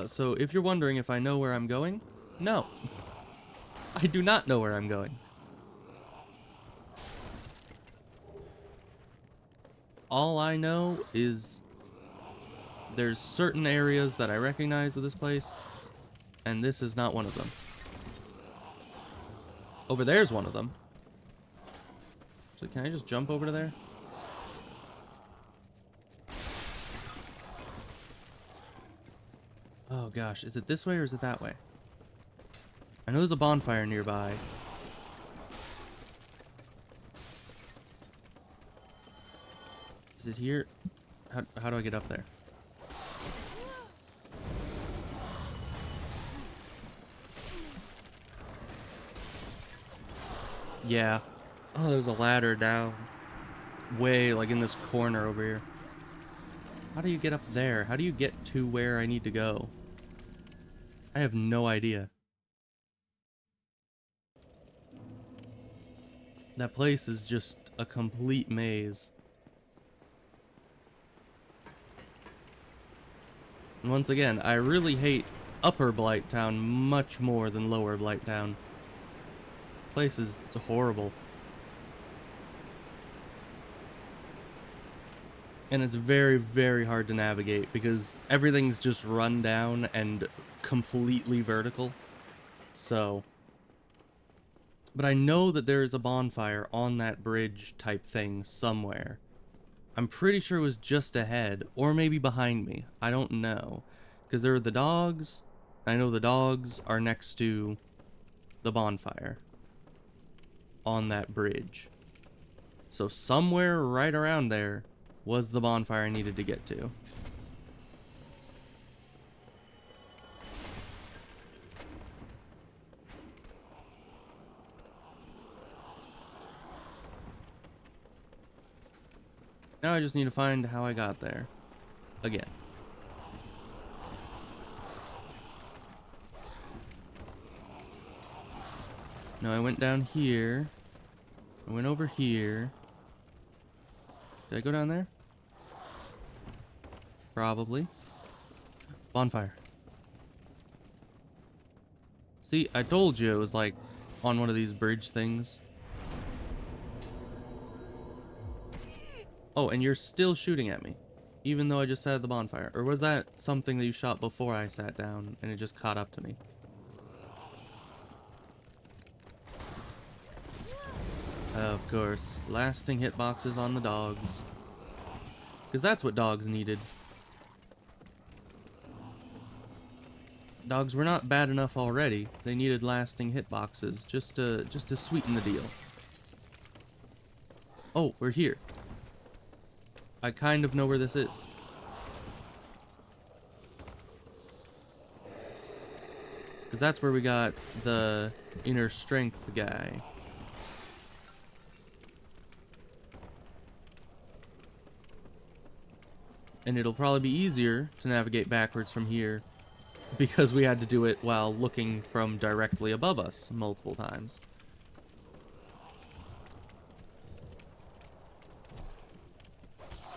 So if you're wondering if I know where I'm going, no. I do not know where I'm going. All I know is there's certain areas that I recognize of this place, and this is not one of them. Over there's one of them. So can I just jump over to there? Oh gosh, is it this way or is it that way? I know there's a bonfire nearby. Is it here? How do I get up there? Yeah. Oh, there's a ladder down. Way, like in this corner over here. How do you get up there? How do you get to where I need to go? I have no idea. That place is just a complete maze. And once again, I really hate Upper Blighttown much more than Lower Blighttown. Place is horrible. And it's very, very hard to navigate because everything's just run down and completely vertical. So... But I know that there is a bonfire on that bridge type thing somewhere. I'm pretty sure it was just ahead, or maybe behind me. I don't know. Because there are the dogs. I know the dogs are next to the bonfire on that bridge. So somewhere right around there was the bonfire I needed to get to. Now I just need to find how I got there. Again. No, I went down here. I went over here. Did I go down there? Probably. Bonfire. See, I told you it was like on one of these bridge things. Oh, and you're still shooting at me, even though I just sat at the bonfire. Or was that something that you shot before I sat down and it just caught up to me? Of course, lasting hitboxes on the dogs. Because that's what dogs needed. Dogs were not bad enough already. They needed lasting hitboxes just to sweeten the deal. Oh, we're here. I kind of know where this is. Because that's where we got the inner strength guy. And it'll probably be easier to navigate backwards from here because we had to do it while looking from directly above us multiple times.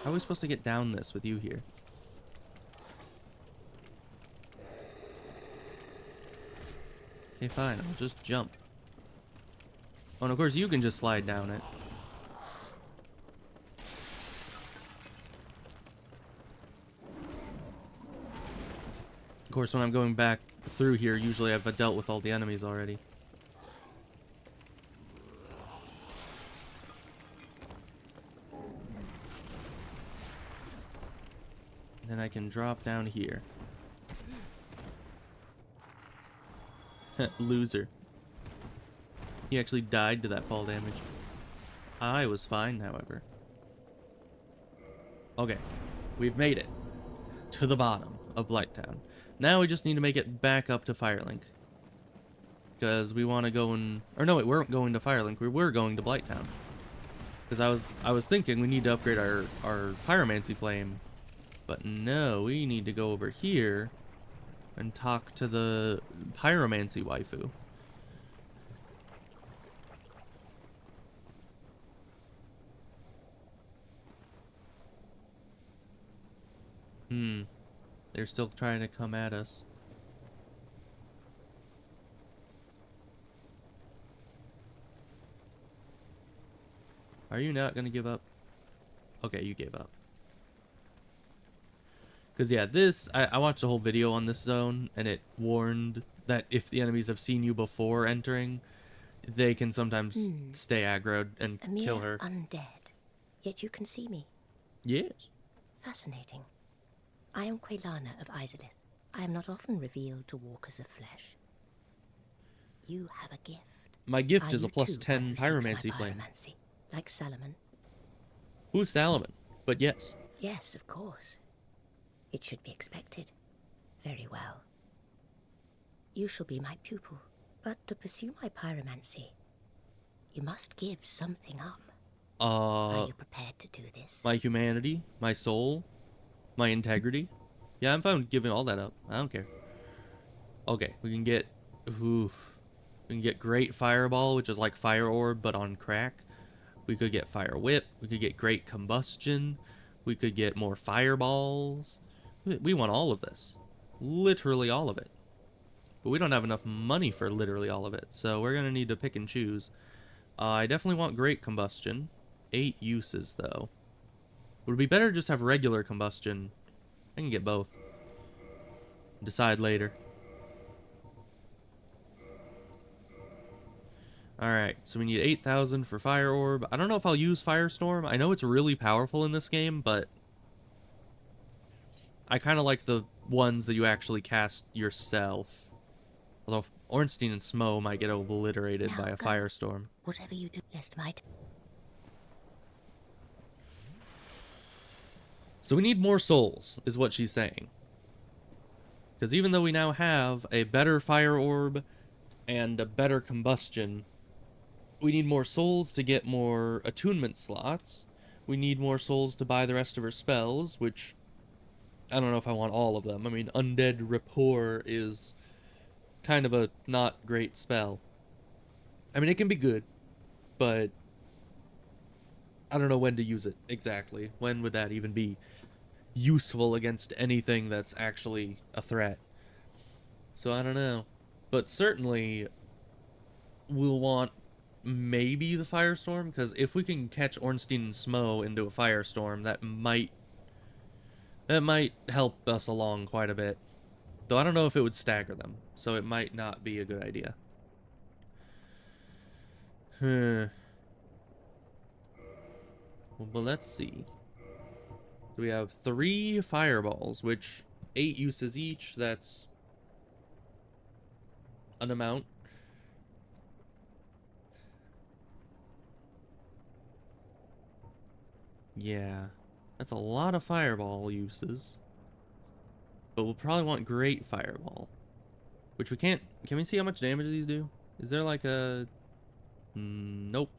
How are we supposed to get down this with you here? Okay, fine. I'll just jump. Oh, and of course you can just slide down it. Of course, when I'm going back through here, usually I've dealt with all the enemies already. Then I can drop down here. Loser. He actually died to that fall damage. I was fine, however. Okay, we've made it to the bottom of Blighttown. Now we just need to make it back up to Firelink. Because we want to go and... Or no, wait, we weren't going to Firelink. We were going to Blighttown. Because I was thinking we need to upgrade our Pyromancy Flame. But no, we need to go over here and talk to the Pyromancy waifu. They're still trying to come at us. Are you not gonna give up? Okay, you gave up. Because, yeah, I watched a whole video on this zone, and it warned that if the enemies have seen you before entering, they can sometimes stay aggroed and A mere kill her. undead. Yet you can see me. Yes. Fascinating. I am Quelaag of Izalith. I am not often revealed to walkers of flesh. You have a gift. My gift Are is a you plus too 10 one who seeks my pyromancy flame. pyromancy, like Salomon? Who's Salomon? But yes. Yes, of course. It should be expected. Very well. You shall be my pupil, but to pursue my pyromancy, you must give something up. Are you prepared to do this? My humanity, my soul, my integrity. Yeah, I'm fine with giving all that up. I don't care. Okay, we can get... Oof. We can get Great Fireball, which is like Fire Orb, but on crack. We could get Fire Whip. We could get Great Combustion. We could get more Fireballs. We want all of this. Literally all of it. But we don't have enough money for literally all of it, so we're going to need to pick and choose. I definitely want Great Combustion. 8 uses, though. Would it be better to just have regular combustion? I can get both. Decide later. Alright, so we need 8,000 for Fire Orb. I don't know if I'll use Firestorm. I know it's really powerful in this game, but I kind of like the ones that you actually cast yourself. Although Ornstein and Smo might get obliterated Now by a go. Firestorm. Whatever you do, lest might. So we need more souls, is what she's saying. Because even though we now have a better Fire Orb and a better Combustion, we need more souls to get more attunement slots. We need more souls to buy the rest of her spells, which I don't know if I want all of them. I mean, Undead Rapport is kind of a not great spell. I mean, it can be good, but I don't know when to use it exactly. When would that even be useful against anything that's actually a threat? So I don't know. But certainly we'll want maybe the Firestorm, because if we can catch Ornstein and Smo into a Firestorm, that might help us along quite a bit. Though I don't know if it would stagger them, so it might not be a good idea. Well, but let's see. So we have 3 fireballs, which 8 uses each. That's an amount. Yeah, that's a lot of fireball uses. But we'll probably want Great Fireball, which we can't. Can we see how much damage these do? Is there like a... Nope.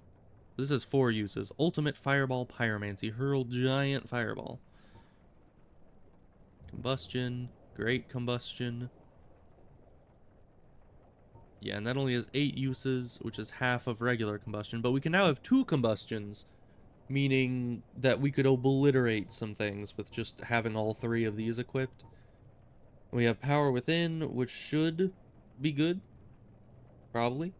This is 4 uses. Ultimate Fireball Pyromancy. Hurl giant fireball. Combustion. Great Combustion. Yeah, and that only has 8 uses, which is half of regular combustion. But we can now have 2 combustions, meaning that we could obliterate some things with just having all 3 of these equipped. We have Power Within, which should be good. Probably.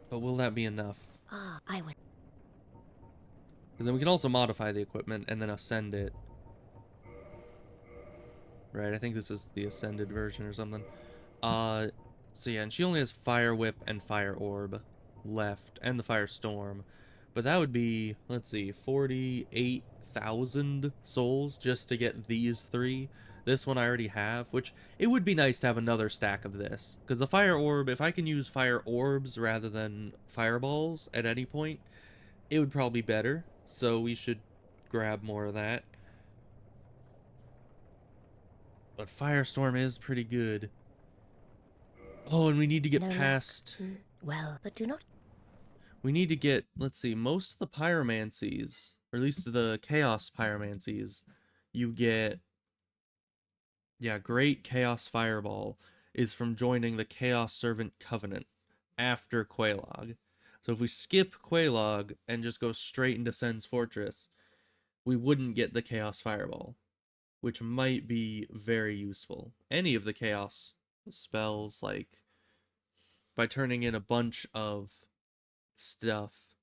But will that be enough? Ah, I was. Because then we can also modify the equipment and then ascend it. Right, I think this is the ascended version or something. So yeah, and she only has Fire Whip and Fire Orb left, and the Fire Storm. But that would be, let's see, 48,000 souls just to get these 3. This one I already have, which it would be nice to have another stack of this. Because the Fire Orb, if I can use Fire Orbs rather than Fireballs at any point, it would probably be better. So we should grab more of that. But Firestorm is pretty good. Oh, and we need to get No luck. past... Well, but do not. We need to get, let's see, most of the pyromancies, or at least the chaos pyromancies, you get, yeah, Great Chaos Fireball is from joining the Chaos Servant Covenant after Quelaag. So if we skip Quelaag and just go straight into Sen's Fortress, we wouldn't get the Chaos Fireball, which might be very useful. Any of the Chaos spells, like, by turning in a bunch of stuff.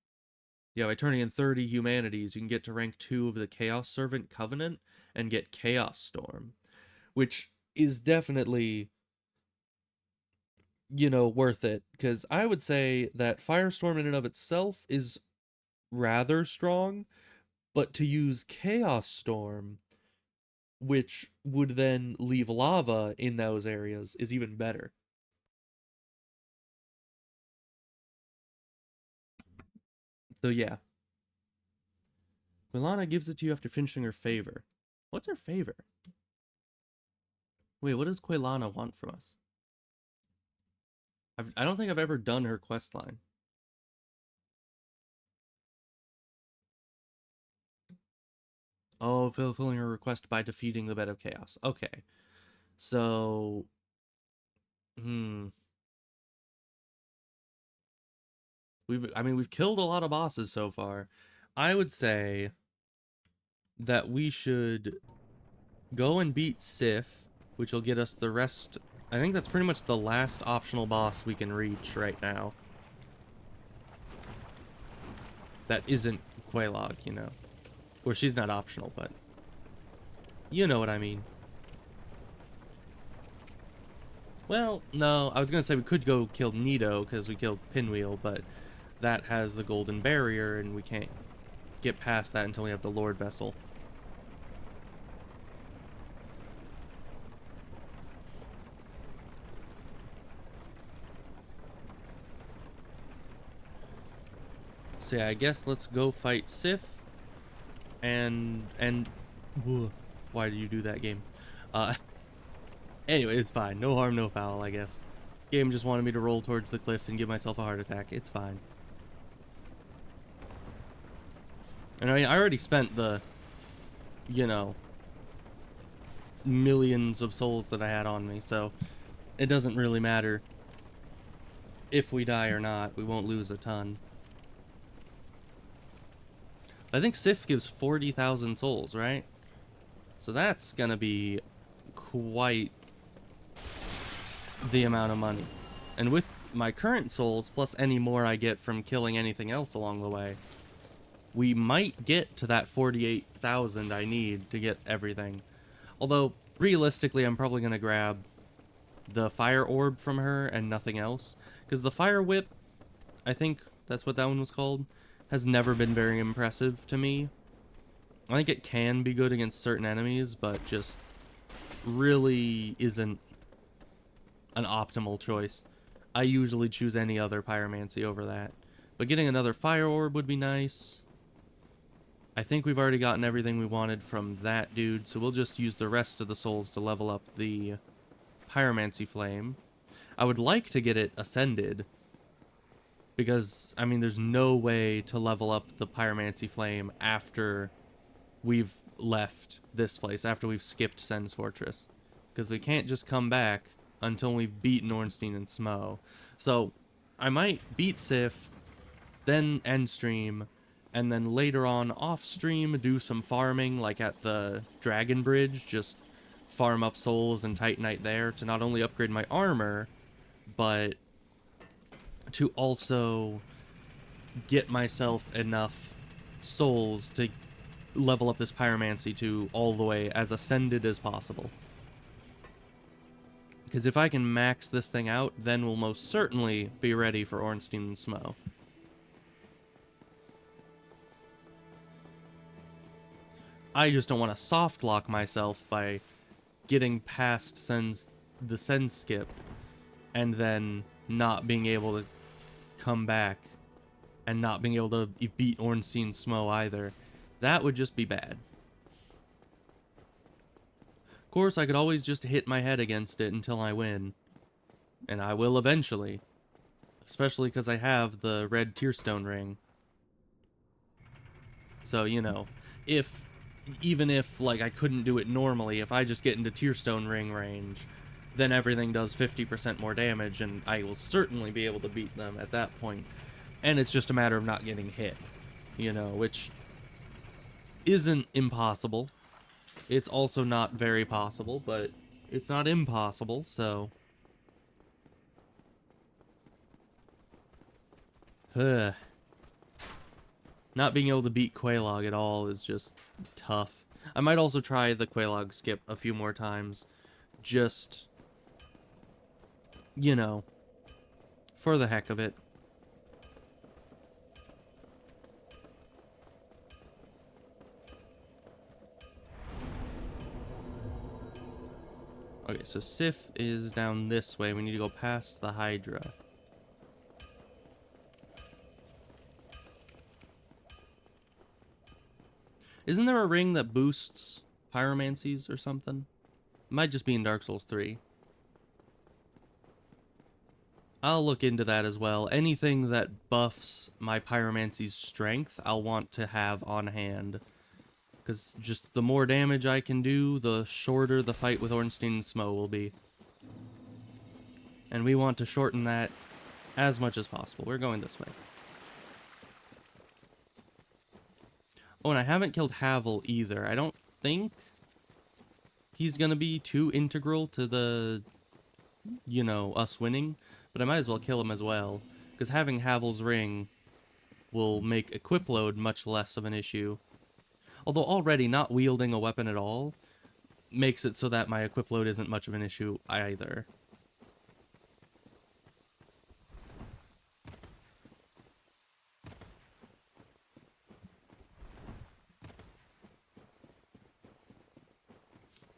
Yeah, by turning in 30 humanities, you can get to rank 2 of the Chaos Servant Covenant and get Chaos Storm, which is definitely, you know, worth it. Because I would say that Firestorm in and of itself is rather strong, but to use Chaos Storm, which would then leave lava in those areas, is even better. So yeah. Quilana gives it to you after finishing her favor. What's her favor? Wait, what does Quilana want from us? I don't think I've ever done her quest line. Oh, fulfilling her request by defeating the Bed of Chaos. Okay. So... we've killed a lot of bosses so far. I would say that we should go and beat Sif, which will get us the rest. I think that's pretty much the last optional boss we can reach right now. That isn't Quelaag, you know. Or she's not optional, but you know what I mean. Well, no, I was gonna say we could go kill Nito because we killed Pinwheel, but that has the golden barrier and we can't get past that until we have the Lord Vessel. So yeah, I guess let's go fight Sif. And why do you do that, game? Anyway, it's fine. No harm, no foul, I guess. Game just wanted me to roll towards the cliff and give myself a heart attack. It's fine. And I mean, I already spent the, you know, millions of souls that I had on me, so it doesn't really matter if we die or not. We won't lose a ton. I think Sif gives 40,000 souls, right? So that's gonna be quite the amount of money. And with my current souls, plus any more I get from killing anything else along the way, we might get to that 48,000 I need to get everything. Although, realistically, I'm probably gonna grab the fire orb from her and nothing else. Because the fire whip, I think that's what that one was called, has never been very impressive to me. I think it can be good against certain enemies, but just really isn't an optimal choice. I usually choose any other pyromancy over that. But getting another fire orb would be nice. I think we've already gotten everything we wanted from that dude, so we'll just use the rest of the souls to level up the pyromancy flame. I would like to get it ascended, because, I mean, there's no way to level up the pyromancy flame after we've left this place, after we've skipped Sen's Fortress. Because we can't just come back until we've beaten Ornstein and Smo. So, I might beat Sif, then end stream, and then later on off stream do some farming, like at the Dragon Bridge, just farm up souls and Titanite there to not only upgrade my armor, but to also get myself enough souls to level up this pyromancy to all the way as ascended as possible. Because if I can max this thing out, then we'll most certainly be ready for Ornstein and Smo. I just don't want to soft lock myself by getting past the Sen skip and then not being able to come back and not being able to beat Ornstein Smo either. That would just be bad. Of course, I could always just hit my head against it until I win. And I will eventually. Especially because I have the red Tearstone ring. So, you know, even if, like, I couldn't do it normally, if I just get into Tearstone ring range, then everything does 50% more damage, and I will certainly be able to beat them at that point. And it's just a matter of not getting hit, you know, which isn't impossible. It's also not very possible, but it's not impossible, so... Ugh. Not being able to beat Quelaag at all is just tough. I might also try the Quelaag skip a few more times. Just, you know, for the heck of it. Okay, so Sif is down this way. We need to go past the Hydra. Isn't there a ring that boosts pyromancies or something? It might just be in Dark Souls 3. I'll look into that as well. Anything that buffs my pyromancy's strength, I'll want to have on hand. Because just the more damage I can do, the shorter the fight with Ornstein and Smo will be. And we want to shorten that as much as possible. We're going this way. Oh, and I haven't killed Havel either. I don't think he's going to be too integral to the, you know, us winning. But I might as well kill him as well. Because having Havel's ring will make equip load much less of an issue. Although already not wielding a weapon at all makes it so that my equip load isn't much of an issue either.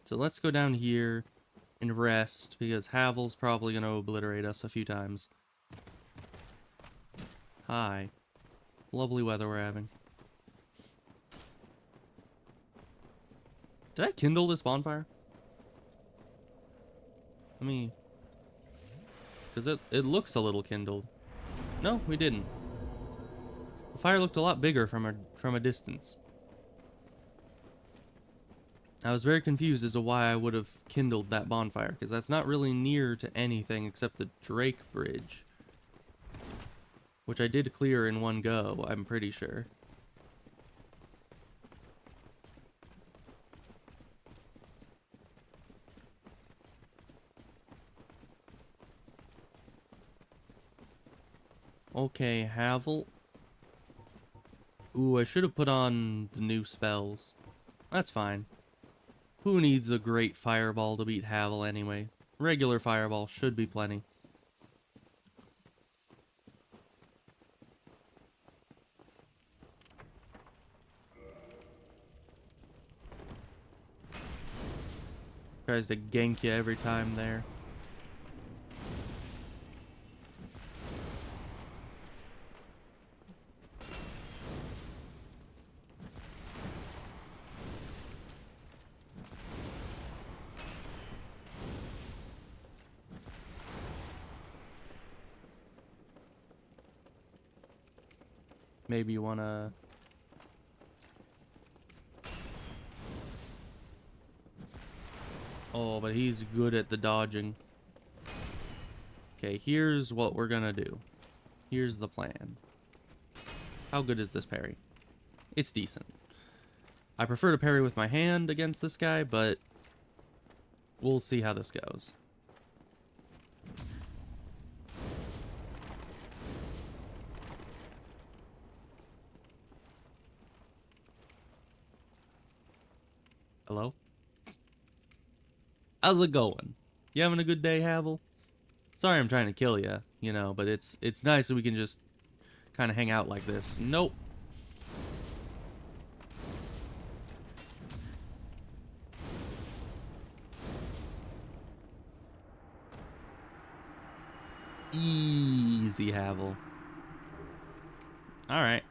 So let's go down here and rest, because Havel's probably going to obliterate us a few times. Hi. Lovely weather we're having. Did I kindle this bonfire? Let me... Because it looks a little kindled. No, we didn't. The fire looked a lot bigger from a distance. I was very confused as to why I would have kindled that bonfire, because that's not really near to anything except the Drake Bridge. Which I did clear in one go, I'm pretty sure. Okay, Havel. Ooh, I should have put on the new spells. That's fine. Who needs a great fireball to beat Havel anyway? Regular fireball should be plenty. Tries to gank you every time there. Maybe you wanna... Oh, but he's good at the dodging. Okay, here's what we're gonna do. Here's the plan. How good is this parry? It's decent. I prefer to parry with my hand against this guy, but we'll see how this goes. Hello? How's it going? You having a good day, Havel? Sorry I'm trying to kill you, you know, but it's nice that we can just kind of hang out like this. Nope. Easy, Havel. Alright.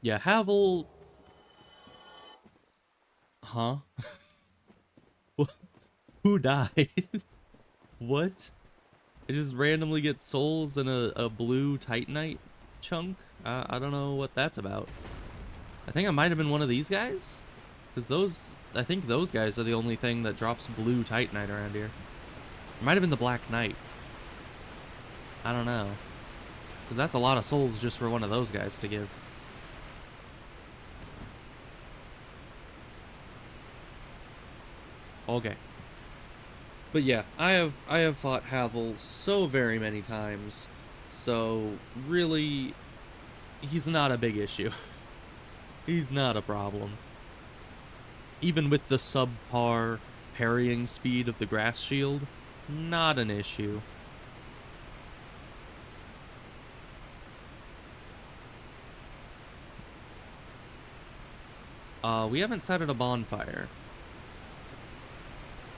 Yeah, Havel... Huh? Who died? What? I just randomly get souls and a blue Titanite chunk? I don't know what that's about. I think I might have been one of these guys? Because those... I think those guys are the only thing that drops blue Titanite around here. It might have been the Black Knight. I don't know. Because that's a lot of souls just for one of those guys to give. Okay. But yeah, I have fought Havel so very many times. So really, he's not a big issue. He's not a problem. Even with the subpar parrying speed of the grass shield, not an issue. We haven't set at a bonfire.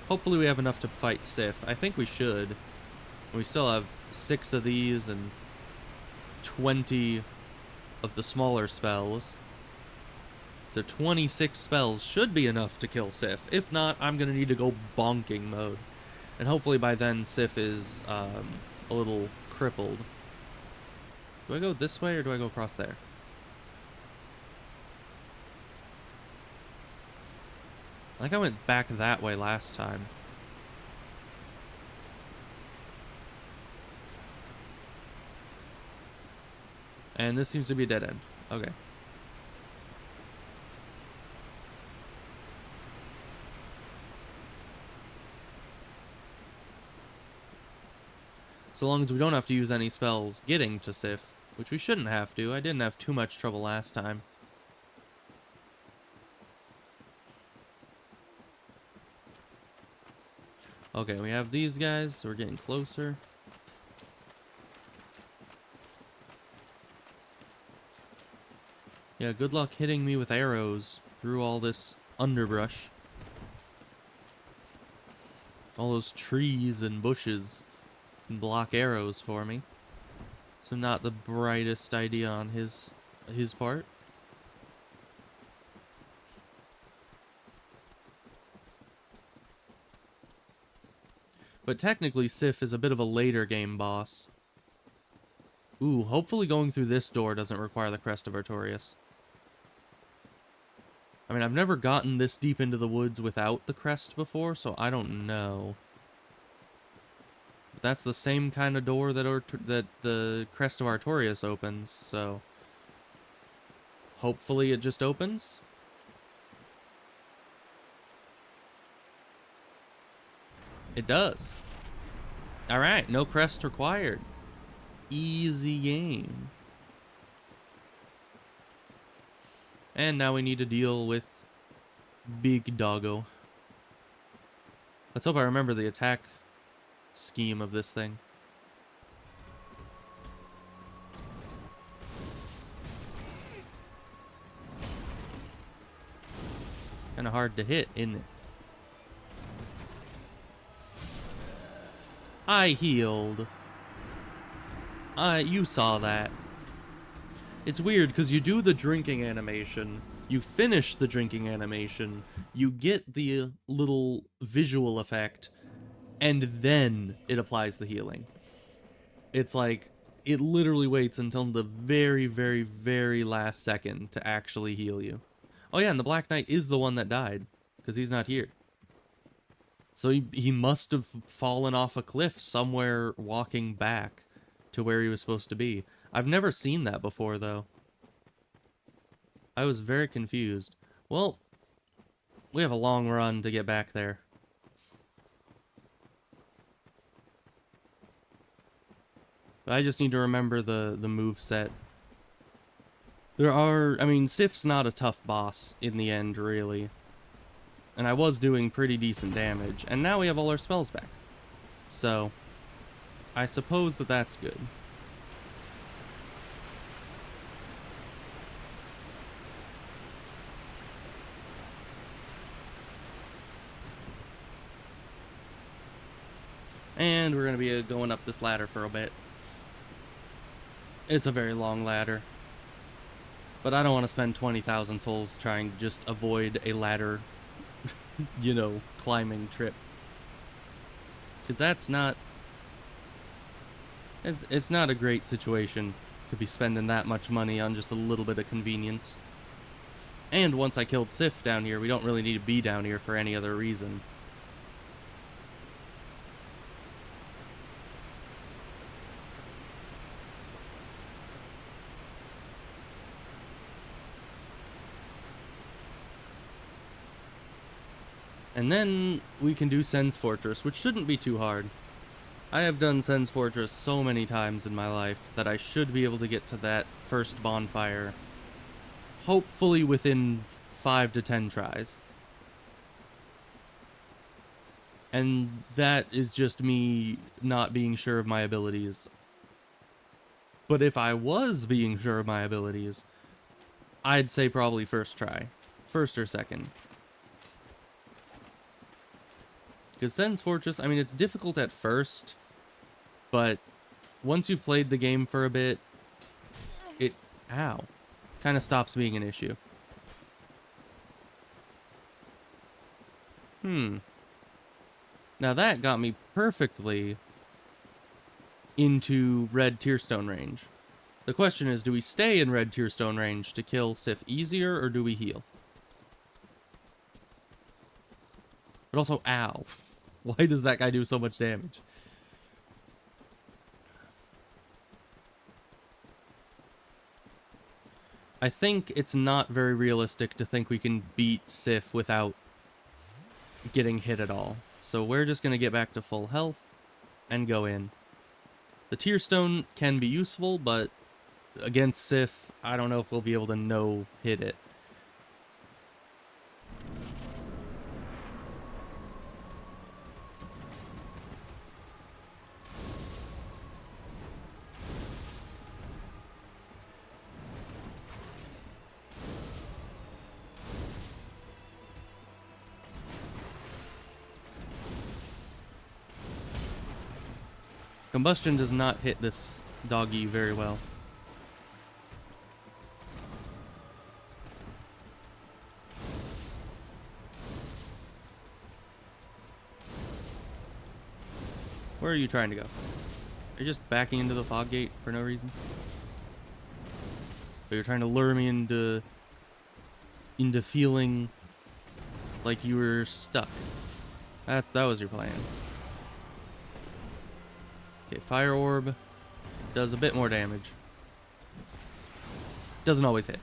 Hopefully we have enough to fight Sif. I think we should. We still have 6 of these and 20 of the smaller spells. So 26 spells should be enough to kill Sif. If not, I'm going to need to go bonking mode. And hopefully by then Sif is a little crippled. Do I go this way or do I go across there? I think I went back that way last time. And this seems to be a dead end. Okay. So long as we don't have to use any spells getting to Sif, which we shouldn't have to. I didn't have too much trouble last time. Okay, we have these guys, so we're getting closer. Yeah, good luck hitting me with arrows through all this underbrush. All those trees and bushes can block arrows for me. So not the brightest idea on his part. But technically, Sif is a bit of a later game boss. Ooh, hopefully going through this door doesn't require the Crest of Artorias. I mean, I've never gotten this deep into the woods without the crest before, so I don't know. But that's the same kind of door that the Crest of Artorias opens, so... hopefully it just opens? It does. Alright, no crest required. Easy game. And now we need to deal with Big Doggo. Let's hope I remember the attack scheme of this thing. Kinda hard to hit, isn't it? I healed. You saw that. It's weird because you do the drinking animation, you finish the drinking animation, you get the little visual effect, and then it applies the healing. It's like, it literally waits until the very, very, very last second to actually heal you. Oh yeah, and the Black Knight is the one that died, because he's not here. So he must have fallen off a cliff somewhere walking back to where he was supposed to be. I've never seen that before, though. I was very confused. Well, we have a long run to get back there. But I just need to remember the move set. There are... I mean, Sif's not a tough boss in the end, really. And I was doing pretty decent damage. And now we have all our spells back. So, I suppose that that's good. And we're going to be going up this ladder for a bit. It's a very long ladder. But I don't want to spend 20,000 souls trying to just avoid a ladder, you know, climbing trip. Because that's not... It's not a great situation to be spending that much money on just a little bit of convenience. And once I killed Sif down here, we don't really need to be down here for any other reason. And then we can do Sen's Fortress, which shouldn't be too hard. I have done Sen's Fortress so many times in my life that I should be able to get to that first bonfire, hopefully within 5 to 10 tries. And that is just me not being sure of my abilities. But if I was being sure of my abilities, I'd say probably first try. First or second. Because Sen's Fortress, I mean, it's difficult at first, but once you've played the game for a bit, it, ow, kind of stops being an issue. Now that got me perfectly into red Tearstone range. The question is, do we stay in red Tearstone range to kill Sif easier, or do we heal? But also, ow. Why does that guy do so much damage? I think it's not very realistic to think we can beat Sif without getting hit at all. So we're just going to get back to full health and go in. The Tearstone can be useful, but against Sif, I don't know if we'll be able to no-hit it. Combustion does not hit this doggy very well. Where are you trying to go? Are you just backing into the fog gate for no reason? Or you're trying to lure me into feeling like you were stuck? That was your plan. Okay, Fire Orb does a bit more damage. Doesn't always hit.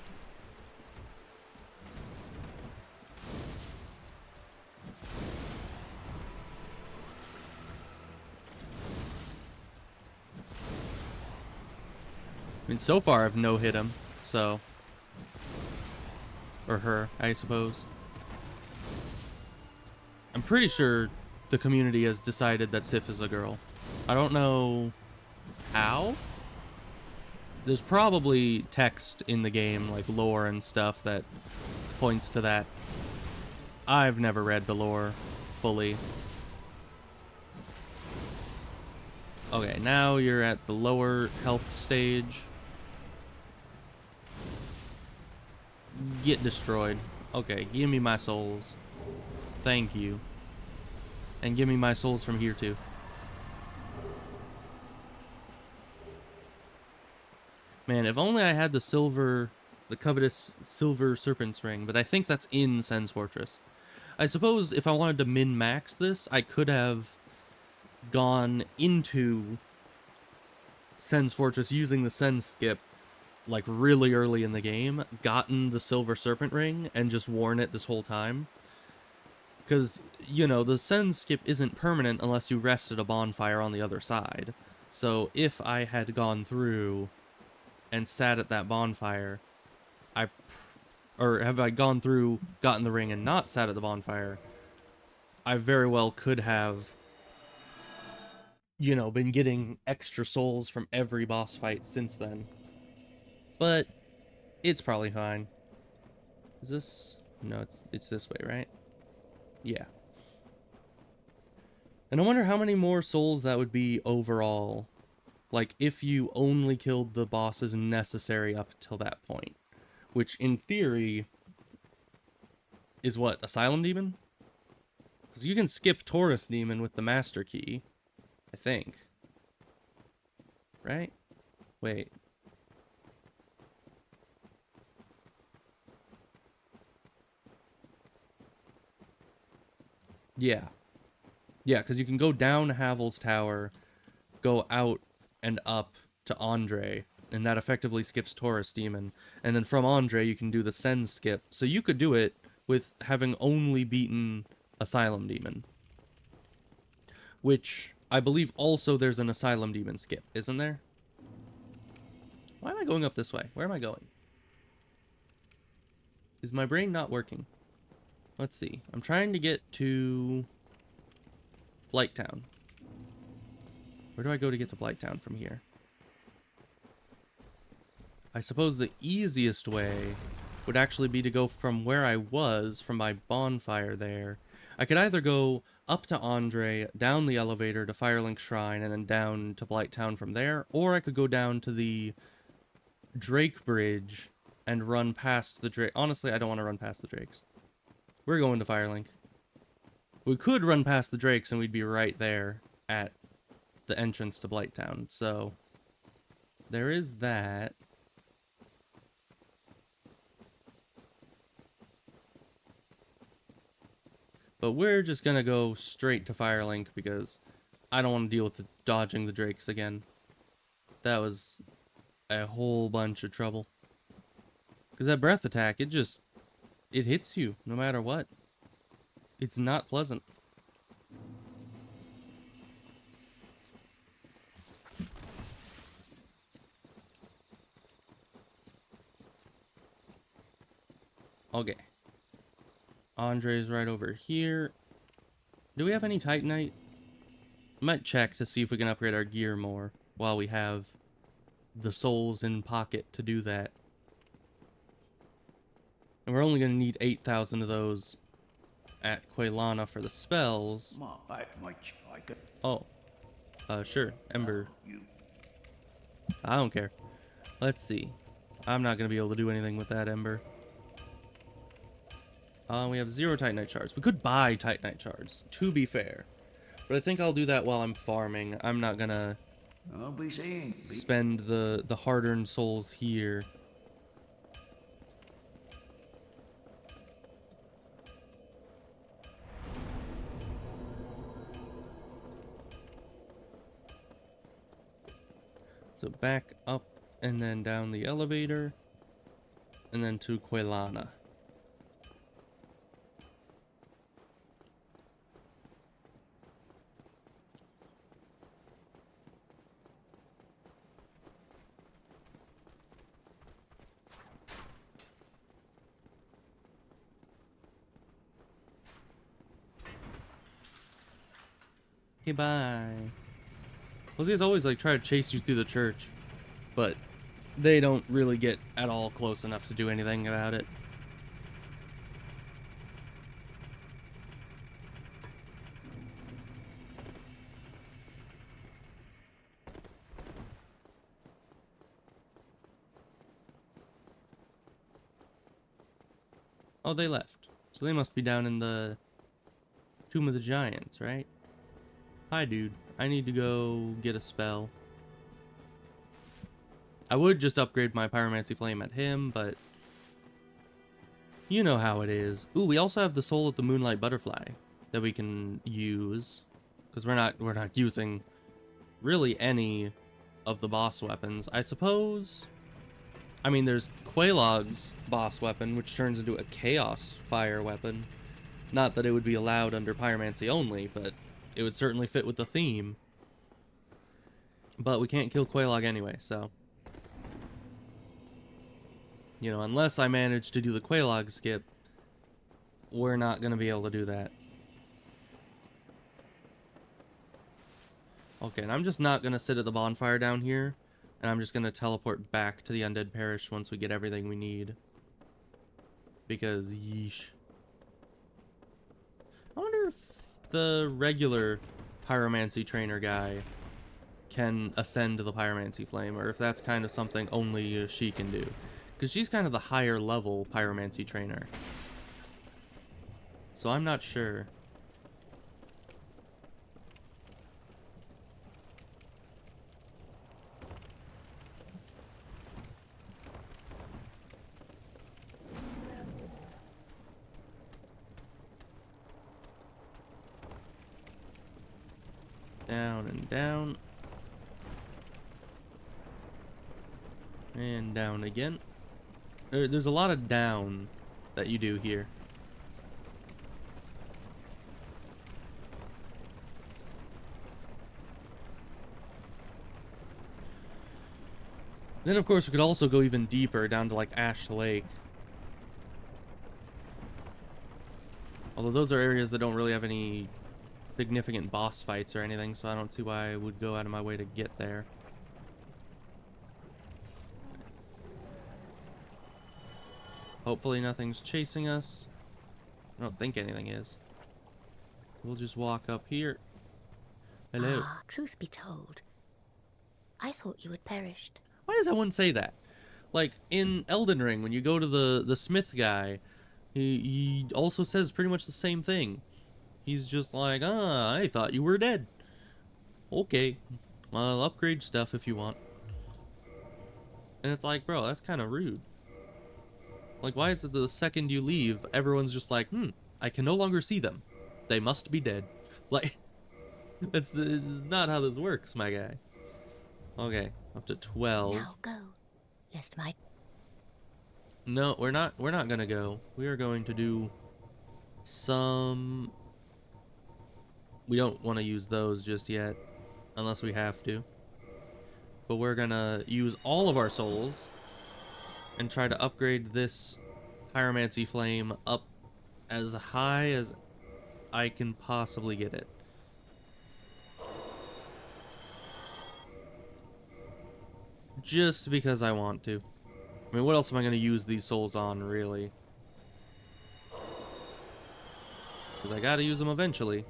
I mean, so far I've no-hit him, so... Or her, I suppose. I'm pretty sure the community has decided that Sif is a girl. I don't know how. There's probably text in the game, like lore and stuff, that points to that. I've never read the lore fully. Okay, now you're at the lower health stage. Get destroyed. Okay, give me my souls. Thank you. And give me my souls from here too. Man, if only I had the covetous silver serpent's ring, but I think that's in Sen's Fortress. I suppose if I wanted to min-max this, I could have gone into Sen's Fortress using the Sen skip, like really early in the game, gotten the silver serpent ring, and just worn it this whole time. Because, you know, the Sen skip isn't permanent unless you rest at a bonfire on the other side. So if I had gone through and sat at that bonfire, or have I gone through, gotten the ring, and not sat at the bonfire, I very well could have, you know, been getting extra souls from every boss fight since then. But it's probably fine. Is this? No, it's this way, right? Yeah. And I wonder how many more souls that would be overall. Like, if you only killed the bosses necessary up till that point. Which, in theory, is what? Asylum Demon? Because you can skip Taurus Demon with the Master Key. I think. Right? Wait. Yeah. Yeah, because you can go down Havel's Tower, go out and up to Andre, and that effectively skips Taurus Demon. And then from Andre, you can do the Sen skip. So you could do it with having only beaten Asylum Demon. Which, I believe also there's an Asylum Demon skip, isn't there? Why am I going up this way? Where am I going? Is my brain not working? Let's see. I'm trying to get to Blighttown. Where do I go to get to Blighttown from here? I suppose the easiest way would actually be to go from where I was, from my bonfire there. I could either go up to Andre, down the elevator to Firelink Shrine, and then down to Blighttown from there, or I could go down to the Drake Bridge and run past the Drake. Honestly, I don't want to run past the Drakes. We're going to Firelink. We could run past the Drakes and we'd be right there at the entrance to Blighttown. So there is that. But we're just gonna go straight to Firelink because I don't want to deal with the dodging the Drakes again. That was a whole bunch of trouble. Because that breath attack, it hits you no matter what. It's not pleasant. Okay. Andre's right over here. Do we have any Titanite? Might check to see if we can upgrade our gear more while we have the souls in pocket to do that. And we're only going to need 8,000 of those at Quelaag for the spells. Oh. Sure. Ember. I don't care. Let's see. I'm not going to be able to do anything with that Ember. We have 0 Titanite shards. We could buy Titanite shards, to be fair. But I think I'll do that while I'm farming. I'm not going to spend the hard-earned souls here. So back up and then down the elevator and then to Quelaag. Okay, bye. Those guys always like try to chase you through the church, but they don't really get at all close enough to do anything about it. Oh, they left. So they must be down in the Tomb of the Giants, right? Hi, dude. I need to go get a spell. I would just upgrade my Pyromancy Flame at him, but you know how it is. Ooh, we also have the Soul of the Moonlight Butterfly that we can use, because we're not using really any of the boss weapons. I suppose. I mean, there's Quelaag's boss weapon, which turns into a Chaos Fire weapon. Not that it would be allowed under Pyromancy only, but it would certainly fit with the theme. But we can't kill Quelaag anyway, so. You know, unless I manage to do the Quelaag skip, we're not going to be able to do that. Okay, and I'm just not going to sit at the bonfire down here. And I'm just going to teleport back to the Undead Parish once we get everything we need. Because, yeesh. I wonder if the regular Pyromancy trainer guy can ascend to the Pyromancy Flame, or if that's kind of something only she can do. Because she's kind of the higher level Pyromancy trainer. So I'm not sure. Down and down. And down again. There's a lot of down that you do here. Then, of course, we could also go even deeper, down to, like, Ash Lake. Although those are areas that don't really have any significant boss fights or anything, so I don't see why I would go out of my way to get there. Hopefully nothing's chasing us. I don't think anything is. We'll just walk up here. Hello. Ah, truth be told, I thought you had perished. Why does everyone say that? Like, in Elden Ring, when you go to the smith guy, he also says pretty much the same thing. He's just like, ah, I thought you were dead. Okay, I'll upgrade stuff if you want. And it's like, bro, that's kind of rude. Like, why is it the second you leave, everyone's just like, I can no longer see them. They must be dead. Like, this is not how this works, my guy. Okay, up to 12. Now go, lest my... No, we're not gonna go. We are going to do some... We don't want to use those just yet, unless we have to. But we're gonna use all of our souls and try to upgrade this Pyromancy flame up as high as I can possibly get it. Just because I want to. I mean, what else am I going to use these souls on, really? Because I gotta use them eventually.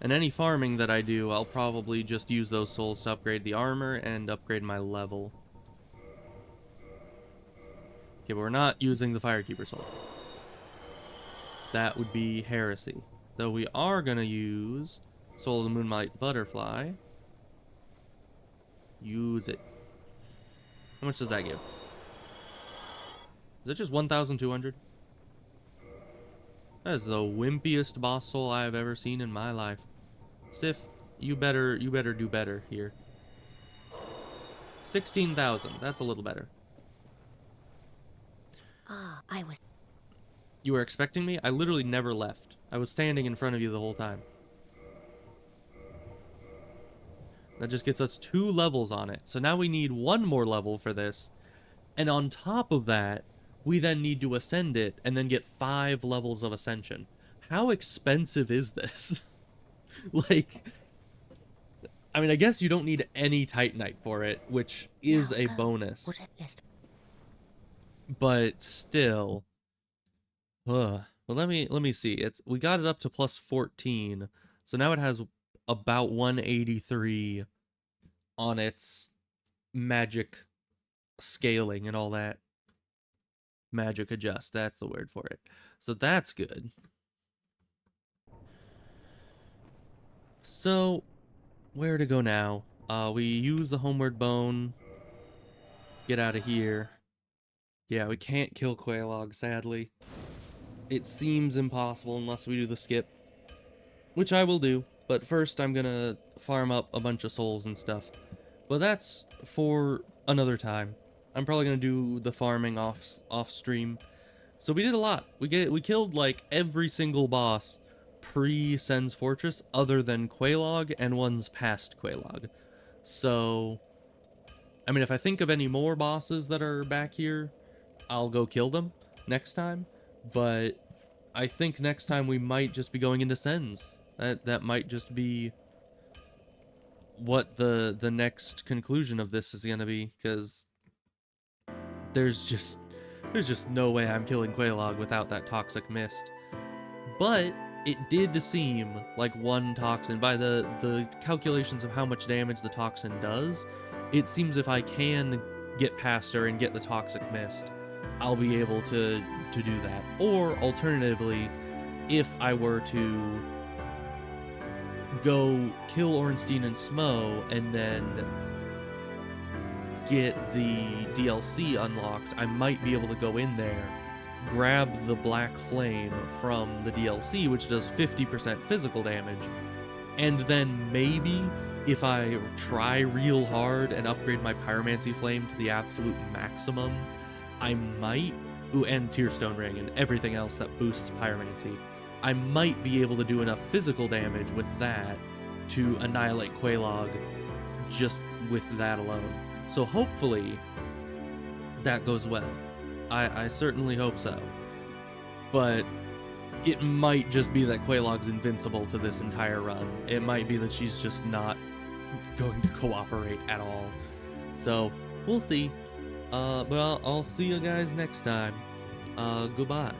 And any farming that I do, I'll probably just use those souls to upgrade the armor and upgrade my level. Okay, but we're not using the Firekeeper soul. That would be heresy. Though we are going to use Soul of the Moonlight Butterfly. Use it. How much does that give? Is it just 1,200? That is the wimpiest boss soul I have ever seen in my life. Sif, you better do better here. 16,000. That's a little better. Ah, I was... You were expecting me? I literally never left. I was standing in front of you the whole time. That just gets us 2 levels on it. So now we need 1 more level for this. And on top of that, we then need to ascend it and then get 5 levels of ascension. How expensive is this? Like, I mean, I guess you don't need any Titanite for it, which is a bonus. But still, well, let me see. We got it up to plus 14, so now it has about 183 on its magic scaling and all that. Magic adjust, that's the word for it. So that's good. So, where to go now? We use the Homeward Bone. Get out of here. Yeah, we can't kill Quelaag, sadly. It seems impossible unless we do the skip. Which I will do, but first I'm gonna farm up a bunch of souls and stuff. But that's for another time. I'm probably gonna do the farming off stream. So we did a lot. We killed like every single boss pre-Sen's Fortress other than Quelaag and ones past Quelaag. So, I mean, if I think of any more bosses that are back here, I'll go kill them next time. But I think next time we might just be going into Sen's. That might just be what the next conclusion of this is gonna be, because there's just no way I'm killing Quelaag without that toxic mist. But it did seem like one toxin, by the calculations of how much damage the toxin does, it seems if I can get past her and get the toxic mist, I'll be able to do that. Or alternatively, if I were to go kill Ornstein and Smo and then get the DLC unlocked, I might be able to go in there, grab the Black Flame from the DLC, which does 50% physical damage, and then maybe if I try real hard and upgrade my Pyromancy Flame to the absolute maximum, I might Ooh, and Tearstone Ring and everything else that boosts Pyromancy, I might be able to do enough physical damage with that to annihilate Quelaag just with that alone. So hopefully that goes well. I certainly hope so. But it might just be that Quelaag's invincible to this entire run. It might be that she's just not going to cooperate at all. So we'll see. But I'll see you guys next time. Goodbye.